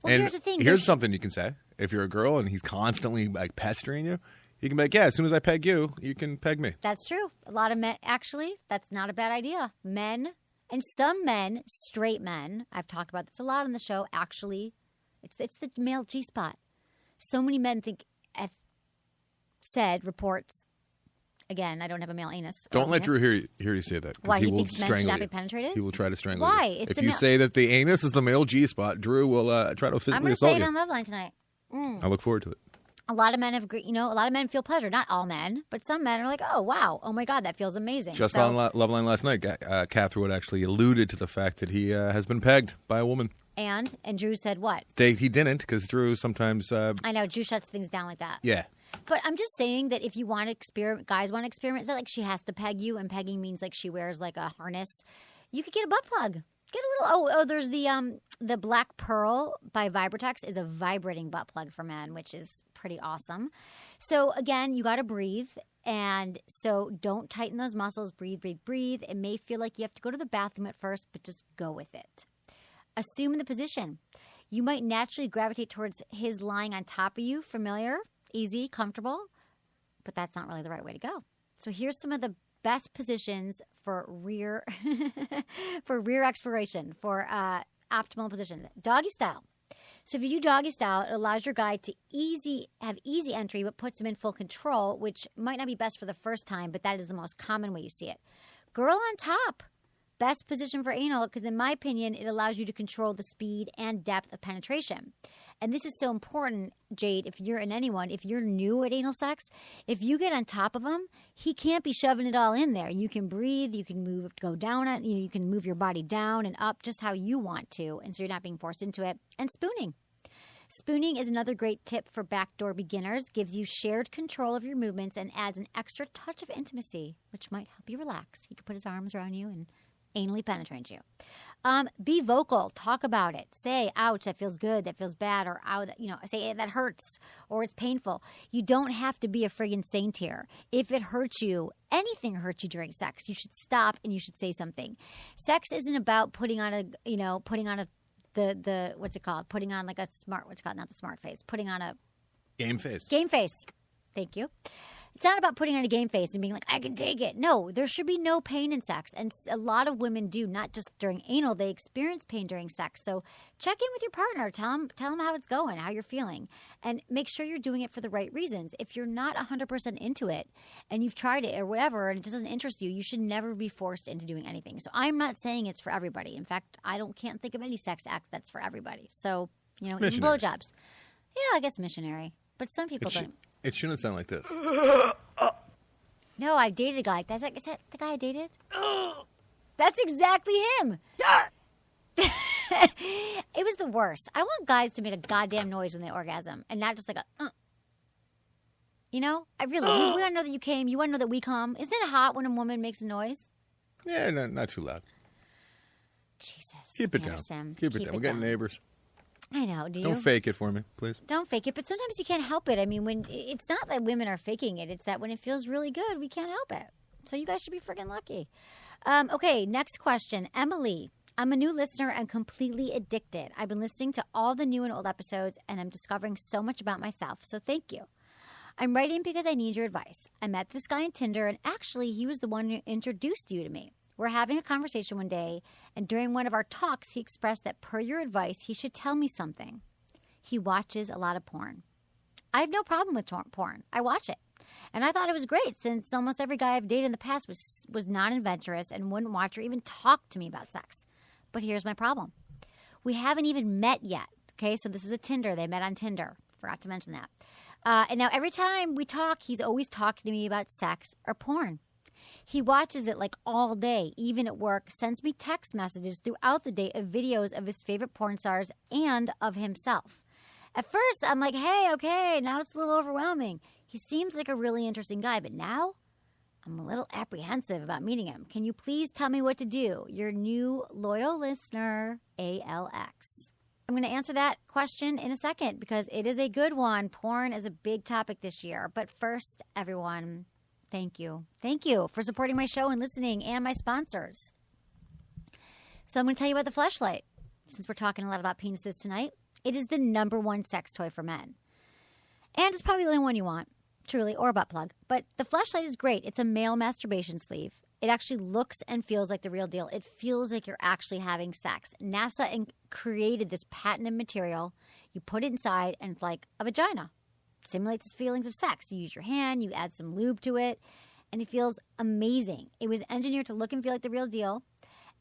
Well, and here's the thing. Here's something you can say. If you're a girl and he's constantly like pestering you, you can be like, yeah, as soon as I peg you, you can peg me. That's true. A lot of men, actually, that's not a bad idea. Men, and some men, straight men, I've talked about this a lot on the show, actually, it's the male G-spot. So many men think, I've said, reports, again, I don't have a male anus. Don't let Drew hear you say that. Why, he he will thinks men should strangle not you. be penetrated? He will try to strangle Why? you. It's If the you male- say that the anus is the male G-spot, Drew will try to I'm physically going to say assault it you. on Loveline tonight. I look forward to it. A lot of men have, a lot of men feel pleasure. Not all men, but some men are like, oh, wow. Oh, my God, that feels amazing. Just So- on Loveline last night, Catherwood actually alluded to the fact that he has been pegged by a woman. And Drew said what? He didn't, because Drew sometimes, I know, Drew shuts things down like that. yeah. But I'm just saying that if you want to experiment, guys want to experiment, it's not like she has to peg you, and pegging means like she wears like a harness. You could get a butt plug. Get a little, there's the Black Pearl by Vibratex is a vibrating butt plug for men, which is pretty awesome. So again, you got to breathe. And so don't tighten those muscles. Breathe, breathe, breathe. It may feel like you have to go to the bathroom at first, but just go with it. Assume the position. You might naturally gravitate towards his lying on top of you. Familiar, easy, comfortable. But that's not really the right way to go. So here's some of the best positions for rear exploration, for optimal positions. Doggy style. So if you do doggy style, it allows your guy to have easy entry, but puts him in full control, which might not be best for the first time, but that is the most common way you see it. Girl on top. Best position for anal because, in my opinion, it allows you to control the speed and depth of penetration. And this is so important, Jade, if you're new at anal sex, if you get on top of him, he can't be shoving it all in there. You can breathe, you can go down, you can move your body down and up just how you want to, and so you're not being forced into it. And spooning. Spooning is another great tip for backdoor beginners. Gives you shared control of your movements and adds an extra touch of intimacy, which might help you relax. He could put his arms around you and anally penetrate you. Be vocal. Talk about it. Say, ouch, that feels good, that feels bad, or say that hurts, or it's painful. You don't have to be a friggin' saint here. If it hurts you, anything hurts you during sex, you should stop and you should say something. Sex isn't about putting on the what's it called? Putting on like a smart, what's it called? Not the smart face. Putting on a Game face. Game face. Thank you. It's not about putting on a game face and being like, I can take it. No, there should be no pain in sex. And a lot of women do, not just during anal. They experience pain during sex. So check in with your partner. Tell them how it's going, how you're feeling. And make sure you're doing it for the right reasons. If you're not 100% into it and you've tried it or whatever and it doesn't interest you, you should never be forced into doing anything. So I'm not saying it's for everybody. In fact, can't think of any sex act that's for everybody. So, even blowjobs. Yeah, I guess missionary. But some people don't. It shouldn't sound like this. No, I dated a guy. Is that the guy I dated? That's exactly him. It was the worst. I want guys to make a goddamn noise when they orgasm and not just like a I really, we want to know that you came. You want to know that we come. Isn't it hot when a woman makes a noise? Yeah, not too loud. Jesus. Keep it down. Keep it down. We're getting neighbors. I know. Do you? Don't fake it for me, please. Don't fake it, but sometimes you can't help it. I mean, when it's not that women are faking it; it's that when it feels really good, we can't help it. So you guys should be freaking lucky. Okay, next question, Emily. I'm a new listener and completely addicted. I've been listening to all the new and old episodes, and I'm discovering so much about myself. So thank you. I'm writing because I need your advice. I met this guy on Tinder, and actually, he was the one who introduced you to me. We're having a conversation one day, and during one of our talks, he expressed that per your advice, he should tell me something. He watches a lot of porn. I have no problem with porn. I watch it. And I thought it was great since almost every guy I've dated in the past was non-adventurous and wouldn't watch or even talk to me about sex. But here's my problem. We haven't even met yet. Okay, so this is a Tinder. They met on Tinder. Forgot to mention that. And now every time we talk, he's always talking to me about sex or porn. He watches it like all day, even at work, sends me text messages throughout the day of videos of his favorite porn stars and of himself. At first, I'm like, hey, okay, now it's a little overwhelming. He seems like a really interesting guy, but now I'm a little apprehensive about meeting him. Can you please tell me what to do? Your new loyal listener, ALX. I'm going to answer that question in a second because it is a good one. Porn is a big topic this year. But first, everyone, thank you. Thank you for supporting my show and listening and my sponsors. So I'm going to tell you about the Fleshlight. Since we're talking a lot about penises tonight, it is the #1 sex toy for men. And it's probably the only one you want, truly, or a butt plug. But the Fleshlight is great. It's a male masturbation sleeve. It actually looks and feels like the real deal. It feels like you're actually having sex. NASA created this patented material. You put it inside, and it's like a vagina. It simulates the feelings of sex. You use your hand, you add some lube to it, and it feels amazing. It was engineered to look and feel like the real deal.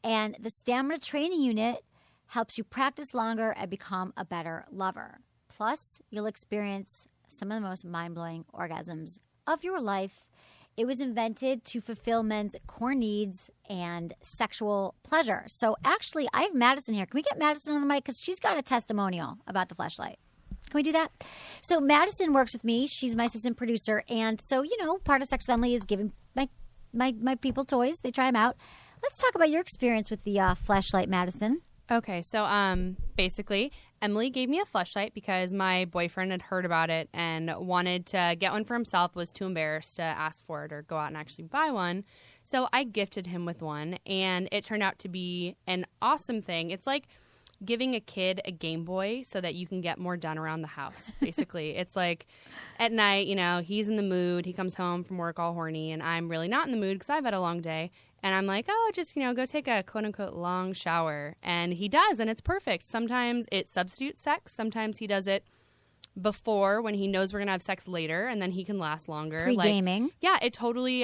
And the stamina training unit helps you practice longer and become a better lover. Plus, you'll experience some of the most mind-blowing orgasms of your life. It was invented to fulfill men's core needs and sexual pleasure. So actually, I have Madison here. Can we get Madison on the mic? Because she's got a testimonial about the Fleshlight. Can we do that? So Madison works with me. She's my assistant producer. And so, part of Sex with Emily is giving my people toys. They try them out. Let's talk about your experience with the Fleshlight, Madison. Okay, so basically, Emily gave me a Fleshlight because my boyfriend had heard about it and wanted to get one for himself, was too embarrassed to ask for it or go out and actually buy one. So I gifted him with one, and it turned out to be an awesome thing. It's like giving a kid a Game Boy so that you can get more done around the house, basically. It's like at night, he's in the mood. He comes home from work all horny, and I'm really not in the mood because I've had a long day. And I'm like, just, go take a quote-unquote long shower. And he does, and it's perfect. Sometimes it substitutes sex. Sometimes he does it before when he knows we're going to have sex later, and then he can last longer. Pre-gaming. It totally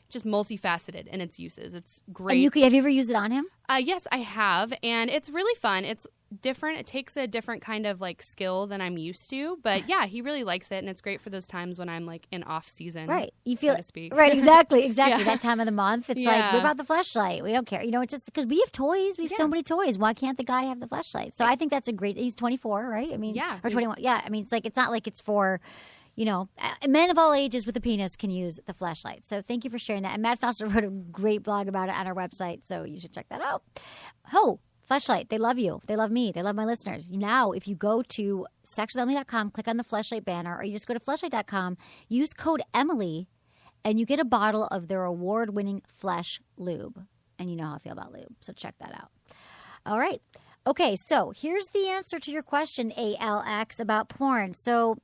just multifaceted in its uses. It's great. And have you ever used it on him? Yes, I have, and it's really fun. It's different. It takes a different kind of like skill than I'm used to. But yeah, he really likes it, and it's great for those times when I'm like in off season. Right. You feel so to speak. Right, exactly. Yeah. That time of the month. It's like, what about the fleshlight? We don't care. It's just because we have toys. We have so many toys. Why can't the guy have the fleshlight? So I think that's a great. He's 24, right? I mean, or 21. Yeah. I mean, it's not like it's for. Men of all ages with a penis can use the fleshlight. So thank you for sharing that. And Matt also wrote a great blog about it on our website, so you should check that out. Oh, fleshlight. They love you. They love me. They love my listeners. Now, if you go to sexwithemily.com, click on the fleshlight banner, or you just go to fleshlight.com, use code Emily, and you get a bottle of their award-winning Flesh Lube. And you know how I feel about lube, so check that out. All right. Okay, so here's the answer to your question, ALX, about porn. So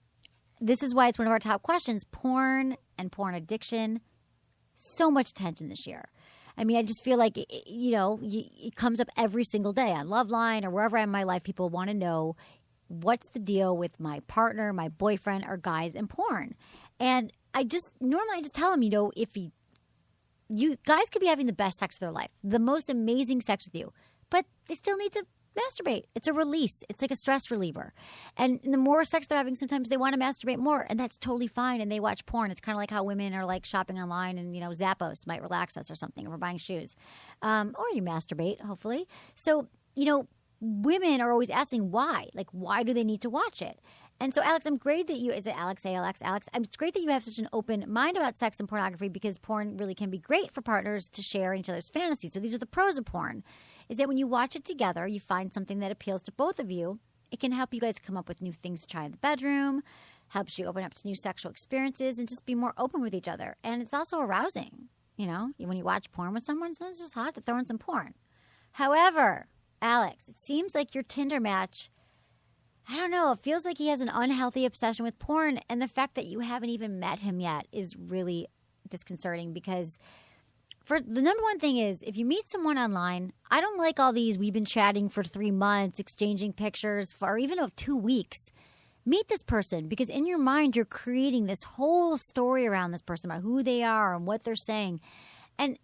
this is why it's one of our top questions, porn and porn addiction. So much attention this year. I mean, I just feel like, it comes up every single day on Loveline or wherever I am in my life. People want to know what's the deal with my partner, my boyfriend, or guys in porn. And I just tell them, if you guys could be having the best sex of their life, the most amazing sex with you, but they still need to masturbate. It's a release. It's like a stress reliever. And the more sex they're having, sometimes they want to masturbate more, and that's totally fine. And they watch porn. It's kind of like how women are like shopping online, and Zappos might relax us or something, or we're buying shoes, or you masturbate, hopefully. So women are always asking why. Like, why do they need to watch it? And so, Alex, I'm great that you – is it Alex, ALX, Alex? It's great that you have such an open mind about sex and pornography, because porn really can be great for partners to share each other's fantasies. So these are the pros of porn, is that when you watch it together, you find something that appeals to both of you. It can help you guys come up with new things to try in the bedroom, helps you open up to new sexual experiences, and just be more open with each other. And it's also arousing, when you watch porn with someone, sometimes it's just hot to throw in some porn. However, Alex, it seems like your Tinder match – I don't know. It feels like he has an unhealthy obsession with porn. And the fact that you haven't even met him yet is really disconcerting, because the number one thing is, if you meet someone online, I don't like all these, we've been chatting for 3 months, exchanging pictures or even of 2 weeks. Meet this person, because in your mind, you're creating this whole story around this person about who they are and what they're saying. And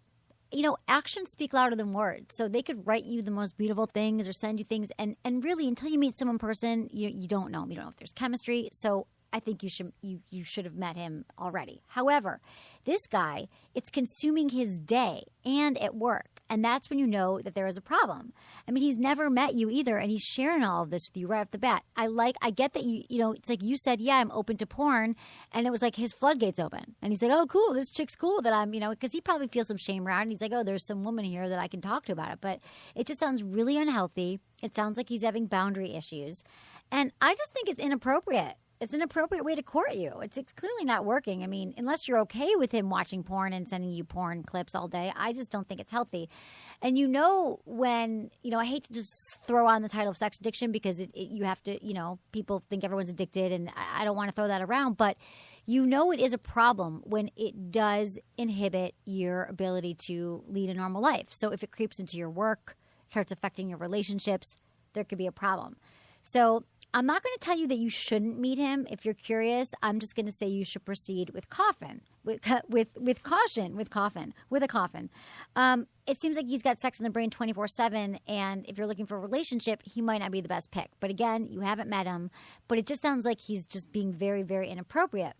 actions speak louder than words. So they could write you the most beautiful things or send you things. And really, until you meet someone in person, you don't know. You don't know if there's chemistry. So I think you should have met him already. However, this guy, it's consuming his day and at work. And that's when you know that there is a problem. I mean, he's never met you either, and he's sharing all of this with you right off the bat. I get that it's like you said, yeah, I'm open to porn, and it was like his floodgates open. And he's like, oh, cool, this chick's cool that I'm, because he probably feels some shame around. And he's like, oh, there's some woman here that I can talk to about it. But it just sounds really unhealthy. It sounds like he's having boundary issues. And I just think it's inappropriate. It's an appropriate way to court you. It's clearly not working. I mean, unless you're okay with him watching porn and sending you porn clips all day, I just don't think it's healthy. And when, I hate to just throw on the title of sex addiction, because you have to, people think everyone's addicted, and I don't want to throw that around. But it is a problem when it does inhibit your ability to lead a normal life. So if it creeps into your work, starts affecting your relationships, there could be a problem. So I'm not going to tell you that you shouldn't meet him. If you're curious, I'm just going to say you should proceed with caution. With a coffin. It seems like he's got sex in the brain 24/7, and if you're looking for a relationship, he might not be the best pick. But again, you haven't met him, but it just sounds like he's just being very, very inappropriate.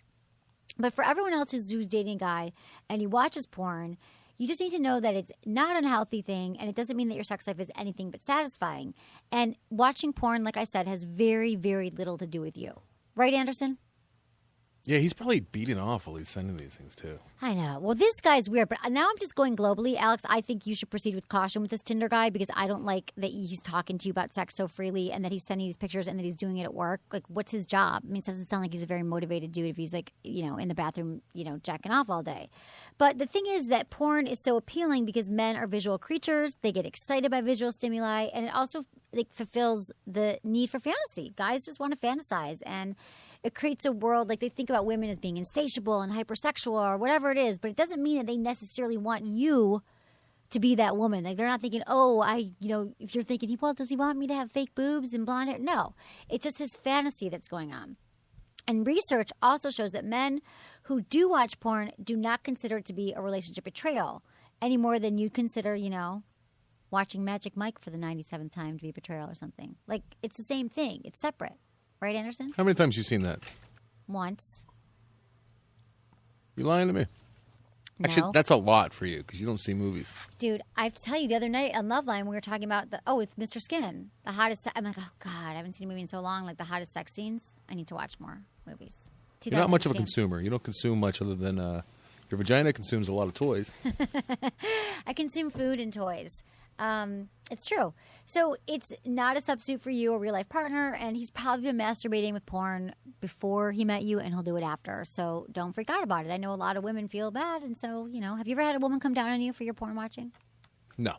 But for everyone else who's dating a guy and he watches porn, you just need to know that it's not an unhealthy thing, and it doesn't mean that your sex life is anything but satisfying. And watching porn, like I said, has very, very little to do with you. Right, Anderson? Yeah, he's probably beating off while he's sending these things, too. I know. Well, this guy's weird, but now I'm just going globally. Alex, I think you should proceed with caution with this Tinder guy, because I don't like that he's talking to you about sex so freely, and that he's sending these pictures, and that he's doing it at work. Like, what's his job? I mean, it doesn't sound like he's a very motivated dude if he's like, in the bathroom, jacking off all day. But the thing is that porn is so appealing because men are visual creatures. They get excited by visual stimuli, and it also fulfills the need for fantasy. Guys just want to fantasize, and it creates a world, like they think about women as being insatiable and hypersexual or whatever it is, but it doesn't mean that they necessarily want you to be that woman. Like, they're not thinking, if you're thinking, well, does he want me to have fake boobs and blonde hair? No, it's just his fantasy that's going on. And research also shows that men who do watch porn do not consider it to be a relationship betrayal any more than you'd consider, watching Magic Mike for the 97th time to be betrayal or something. Like, it's the same thing. It's separate. Right, Anderson? How many times have you seen that? Once. You're lying to me. No. Actually, that's a lot for you because you don't see movies. Dude, I have to tell you, the other night on Loveline, we were talking about with Mr. Skin, the hottest. I'm like, oh God, I haven't seen a movie in so long. Like the hottest sex scenes. I need to watch more movies. You're not much of a consumer. You don't consume much other than your vagina consumes a lot of toys. I consume food and toys. It's true. So it's not a substitute for you, a real life partner, and he's probably been masturbating with porn before he met you, and he'll do it after. So don't freak out about it. I know a lot of women feel bad, and so, have you ever had a woman come down on you for your porn watching? No.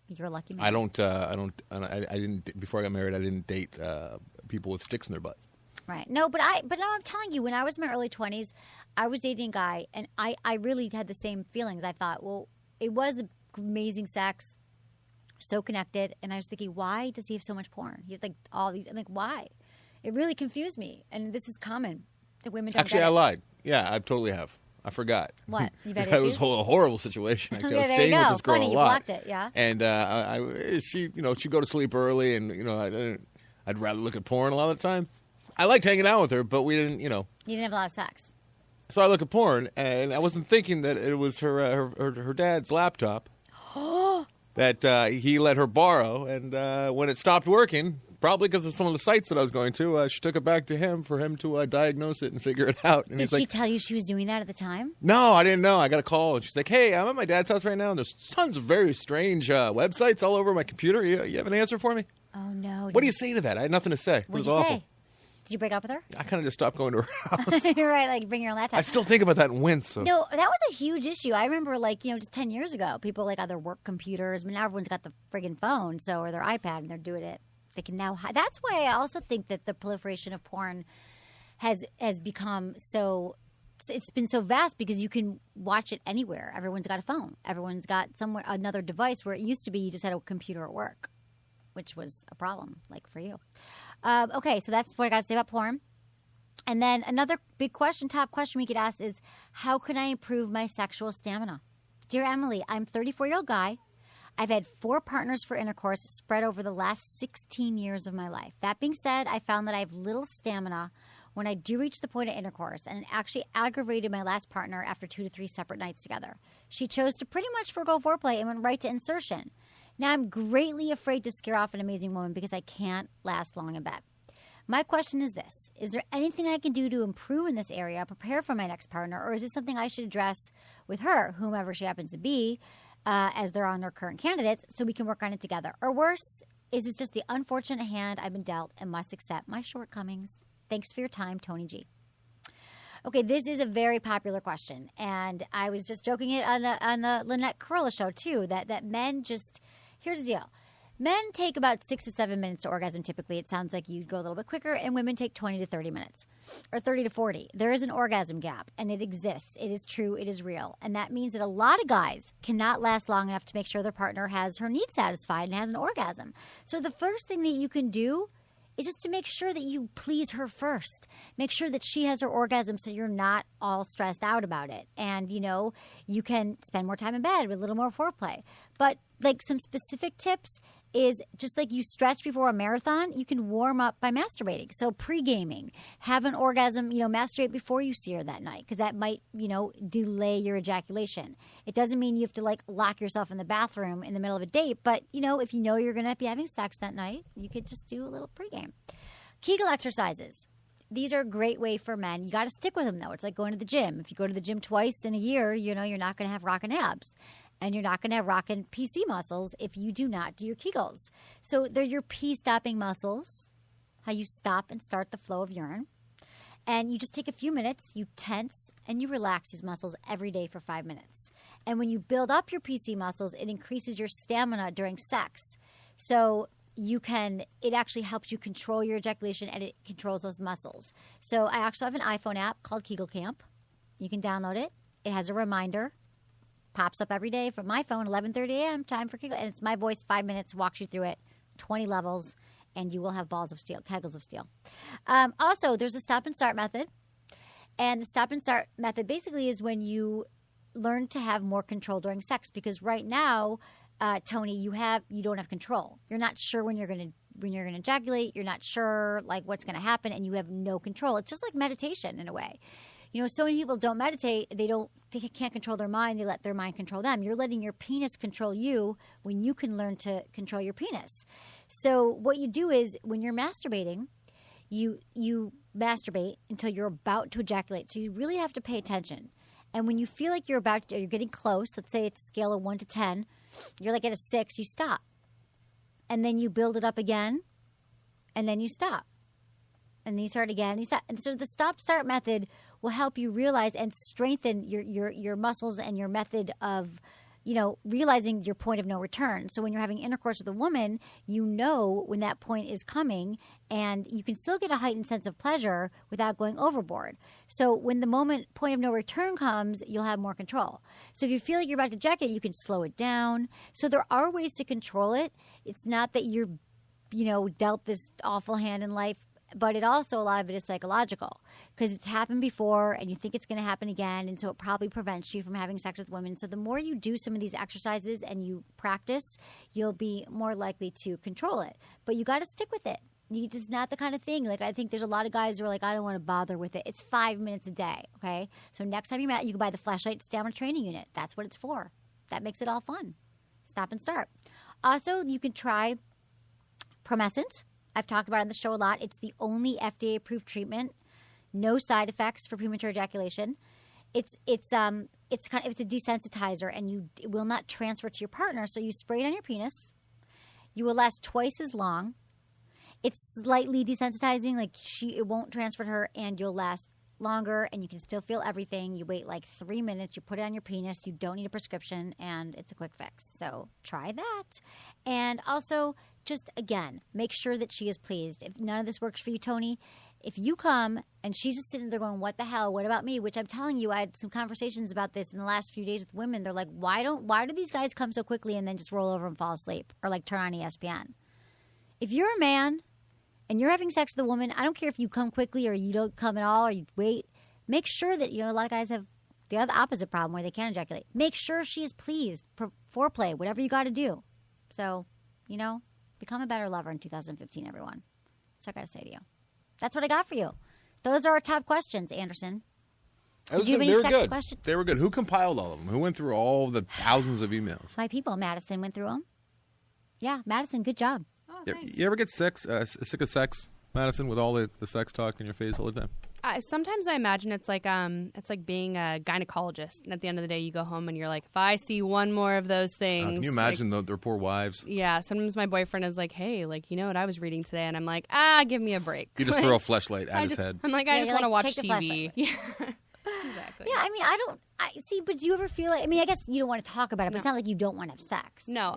You're a lucky man. I didn't, before I got married, I didn't date people with sticks in their butt. Right. No, but now I'm telling you, when I was in my early 20s, I was dating a guy, and I really had the same feelings. I thought, well, it was amazing sex. So connected, and I was thinking, why does he have so much porn? He's like all these. I'm like, why? It really confused me, and this is common. The women don't Actually, get I it. lied. Yeah, I totally have. I forgot. What? You've had That was issues? a horrible situation. Actually, I was there staying you with go. this girl Funny, a you lot. blocked it, yeah. And she'd go to sleep early, and I'd rather look at porn a lot of the time. I liked hanging out with her, but we didn't. You didn't have a lot of sex. So I look at porn, and I wasn't thinking that it was her dad's laptop. That he let her borrow, and when it stopped working, probably because of some of the sites that I was going to, she took it back to him for him to diagnose it and figure it out. And Did she tell you she was doing that at the time? No, I didn't know. I got a call, and she's like, hey, I'm at my dad's house right now, and there's tons of very strange websites all over my computer. You have an answer for me? Oh, no. What do you say to that? I had nothing to say. What It was did you awful. say? Did you break up with her? I kind of just stopped going to her house. You're right, like bring your own laptop. I still think about that and wince. So. No, that was a huge issue. I remember, just 10 years ago, people on their work computers. I mean, now everyone's got the friggin' phone, or their iPad, and they're doing it. They can now. That's why I also think that the proliferation of porn has become so. It's been so vast because you can watch it anywhere. Everyone's got a phone. Everyone's got another device. Where it used to be, you just had a computer at work, which was a problem, for you. Okay, so that's what I got to say about porn. And then another top question we could ask is, how can I improve my sexual stamina? Dear Emily, I'm a 34-year-old guy. I've had 4 partners for intercourse spread over the last 16 years of my life. That being said, I found that I have little stamina when I do reach the point of intercourse, and it actually aggravated my last partner after 2 to 3 separate nights together. She chose to pretty much forgo foreplay and went right to insertion. Now I'm greatly afraid to scare off an amazing woman because I can't last long in bed. My question is this. Is there anything I can do to improve in this area, prepare for my next partner, or is this something I should address with her, whomever she happens to be, as they're on their current candidates, so we can work on it together? Or worse, is this just the unfortunate hand I've been dealt and must accept my shortcomings? Thanks for your time, Tony G. Okay, this is a very popular question, and I was just joking it on the Lynette Carolla show, too, that men just... Here's the deal. Men take about 6 to 7 minutes to orgasm typically. It sounds like you go a little bit quicker, and women take 20 to 30 minutes, or 30 to 40. There is an orgasm gap, and it exists. It is true. It is real. And that means that a lot of guys cannot last long enough to make sure their partner has her needs satisfied and has an orgasm. So the first thing that you can do is just to make sure that you please her first. Make sure that she has her orgasm so you're not all stressed out about it. And, you can spend more time in bed with a little more foreplay. But, some specific tips is just like you stretch before a marathon, you can warm up by masturbating. So pre-gaming, have an orgasm, masturbate before you see her that night because that might, delay your ejaculation. It doesn't mean you have to lock yourself in the bathroom in the middle of a date, but if you know you're going to be having sex that night, you could just do a little pre-game. Kegel exercises. These are a great way for men. You got to stick with them though. It's like going to the gym. If you go to the gym twice in a year, you're not going to have rockin' abs. And you're not going to have rockin' PC muscles if you do not do your Kegels. So they're your pee-stopping muscles, how you stop and start the flow of urine. And you just take a few minutes, you tense, and you relax these muscles every day for 5 minutes. And when you build up your PC muscles, it increases your stamina during sex. So it actually helps you control your ejaculation, and it controls those muscles. So I actually have an iPhone app called Kegel Camp. You can download it. It has a reminder. Pops up every day from my phone, 11:30 a.m., time for Kegel. And it's my voice, 5 minutes, walks you through it, 20 levels, and you will have balls of steel, kegels of steel. Also, there's the stop and start method. And the stop and start method basically is when you learn to have more control during sex. Because right now, Tony, you don't have control. You're not sure when you're going to ejaculate. You're not sure like what's going to happen, and you have no control. It's just like meditation in a way. So many people don't meditate. They can't control their mind. They let their mind control them. You're letting your penis control you when you can learn to control your penis. So what you do is when you're masturbating, you masturbate until you're about to ejaculate. So you really have to pay attention. And when you feel like you're getting close, let's say it's a scale of 1 to 10, you're like at a 6, you stop. And then you build it up again, and then you stop. And then you start again, and you stop. And so the stop-start method will help you realize and strengthen your muscles and your method of, realizing your point of no return. So when you're having intercourse with a woman, you know when that point is coming, and you can still get a heightened sense of pleasure without going overboard. So when the point of no return comes, you'll have more control. So if you feel like you're about to ejaculate, you can slow it down. So there are ways to control it. It's not that you're, dealt this awful hand in life. But a lot of it is psychological because it's happened before and you think it's going to happen again. And so it probably prevents you from having sex with women. So the more you do some of these exercises and you practice, you'll be more likely to control it. But you got to stick with it. It's not the kind of thing. Like I think there's a lot of guys who are like, I don't want to bother with it. It's 5 minutes a day. Okay. So next time you're out, you can buy the flashlight stamina training unit. That's what it's for. That makes it all fun. Stop and start. Also, you can try Promescent. I've talked about it on the show a lot. It's the only FDA-approved treatment, no side effects for premature ejaculation. It's a desensitizer, and it will not transfer to your partner. So you spray it on your penis. You will last twice as long. It's slightly desensitizing, like it won't transfer to her, and you'll last longer, and you can still feel everything. You wait like 3 minutes. You put it on your penis. You don't need a prescription, and it's a quick fix. So try that. And also, just again, make sure that she is pleased. If none of this works for you, Tony, if you come and she's just sitting there going, what the hell? What about me? Which I'm telling you, I had some conversations about this in the last few days with women. They're like, why do these guys come so quickly and then just roll over and fall asleep or like turn on ESPN? If you're a man and you're having sex with a woman, I don't care if you come quickly or you don't come at all or you wait. Make sure that, a lot of guys have the other opposite problem where they can't ejaculate. Make sure she is pleased. Foreplay, whatever you got to do. So, become a better lover in 2015, everyone. That's what I got to say to you. That's what I got for you. Those are our top questions, Anderson. Did you have any sex questions? They were good. Who compiled all of them? Who went through all the thousands of emails? My people. Madison went through them. Yeah, Madison, good job. Oh, you ever get sick of sex, Madison, with all the sex talk in your face all the time? Sometimes I imagine it's like being a gynecologist, and at the end of the day, you go home and you're like, if I see one more of those things, can you imagine their poor wives? Yeah, sometimes my boyfriend is like, hey, like, you know what I was reading today, and I'm like, give me a break. You just throw a fleshlight at his head. I'm like, I just want to watch TV. Yeah, exactly. Yeah, I mean, but do you ever feel like? I mean, I guess you don't want to talk about it, but it's not like you don't want to have sex. No,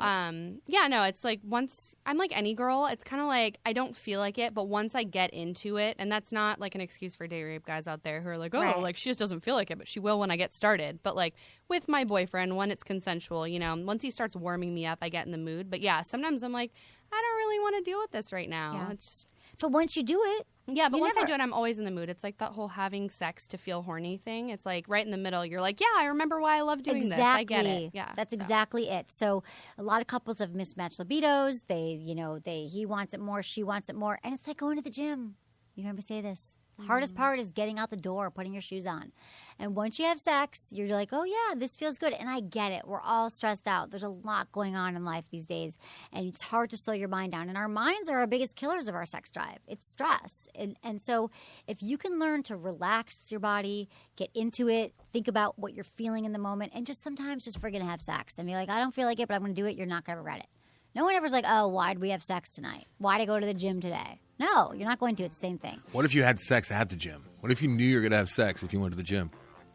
no, it's like once I'm like any girl, it's kind of like I don't feel like it, but once I get into it, and that's not like an excuse for date rape guys out there who are like, like she just doesn't feel like it, but she will when I get started. But like with my boyfriend, when it's consensual, once he starts warming me up, I get in the mood. But yeah, sometimes I'm like, I don't really want to deal with this right now. Yeah. It's just, but once you do it. Yeah, but once I do it, I'm always in the mood. It's like that whole having sex to feel horny thing. It's like right in the middle. You're like, yeah, I remember why I love doing this. I get it. Yeah, that's exactly it. So a lot of couples have mismatched libidos. He wants it more, she wants it more, and it's like going to the gym. You heard me say this. The hardest part is getting out the door, putting your shoes on. And once you have sex, you're like, oh, yeah, this feels good. And I get it. We're all stressed out. There's a lot going on in life these days. And it's hard to slow your mind down. And our minds are our biggest killers of our sex drive. It's stress. And so if you can learn to relax your body, get into it, think about what you're feeling in the moment, and just sometimes just forget to have sex. And be like, I don't feel like it, but I'm going to do it. You're not going to regret it. No one ever's like, oh, why'd we have sex tonight? Why'd I go to the gym today? No, you're not going to. It's the same thing. What if you had sex at the gym? What if you knew you were going to have sex if you went to the gym?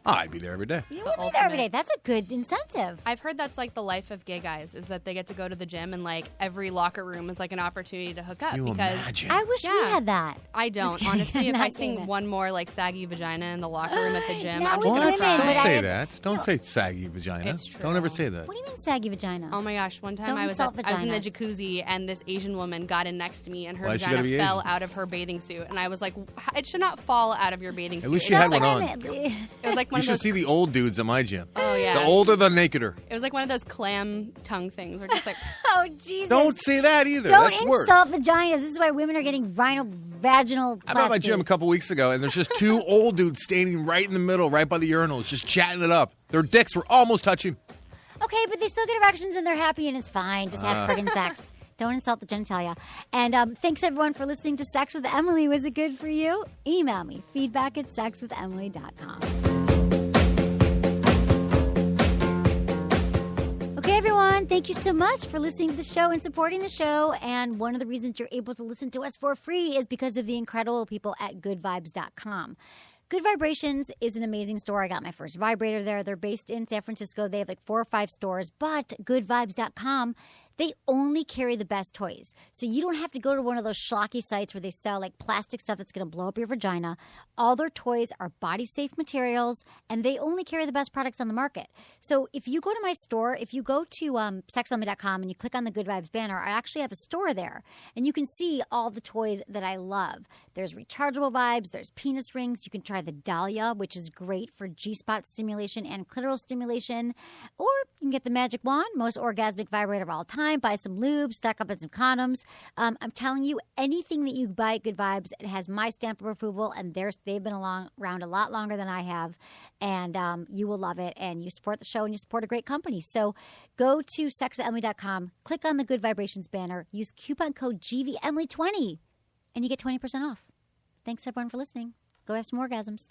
Oh, I'd be there every day. You would be there every day. That's a good incentive. I've heard that's like the life of gay guys is that they get to go to the gym and like every locker room is like an opportunity to hook up. Imagine? I wish we had that. I don't. Honestly, if I sing one more like saggy vagina in the locker room at the gym, I'm just Don't going to cry. say that. Don't say saggy vagina. It's true. Don't ever say that. What do you mean saggy vagina? Oh my gosh, one time I was in the jacuzzi and this Asian woman got in next to me and her vagina fell out of her bathing suit and I was like, it should not fall out of your bathing suit. At least she had one on. It was like one You of should those. see the old dudes at my gym. Oh yeah. The older, the nakeder. It was like one of those clam tongue things. We're just like, Oh, Jesus. Don't say that either. Don't That's worse. insult vaginas. This is why women are getting vaginal I'm at my gym a couple weeks ago, and there's just two old dudes standing right in the middle, right by the urinals, just chatting it up. Their dicks were almost touching. Okay, but they still get erections and they're happy and it's fine. Just have friggin' sex. Don't insult the genitalia. And thanks, everyone, for listening to Sex with Emily. Was it good for you? Email me, feedback@sexwithemily.com. Okay, everyone, thank you so much for listening to the show and supporting the show. And one of the reasons you're able to listen to us for free is because of the incredible people at goodvibes.com. Good Vibrations is an amazing store. I got my first vibrator there. They're based in San Francisco. They have like 4 or 5 stores, but goodvibes.com, they only carry the best toys. So you don't have to go to one of those schlocky sites where they sell like plastic stuff that's going to blow up your vagina. All their toys are body-safe materials, and they only carry the best products on the market. So if you go to my store, if you go to sexologist.com and you click on the Good Vibes banner, I actually have a store there, and you can see all the toys that I love. There's rechargeable vibes. There's penis rings. You can try the Dahlia, which is great for G-spot stimulation and clitoral stimulation. Or you can get the Magic Wand, most orgasmic vibrator of all time. Buy some lube, stock up on some condoms. I'm telling you, anything that you buy at Good Vibes, it has my stamp of approval, and they've been around a lot longer than I have, and you will love it, and you support the show, and you support a great company. So go to sexwithemily.com, click on the Good Vibrations banner, use coupon code GVEmily20, and you get 20% off. Thanks, everyone, for listening. Go have some orgasms.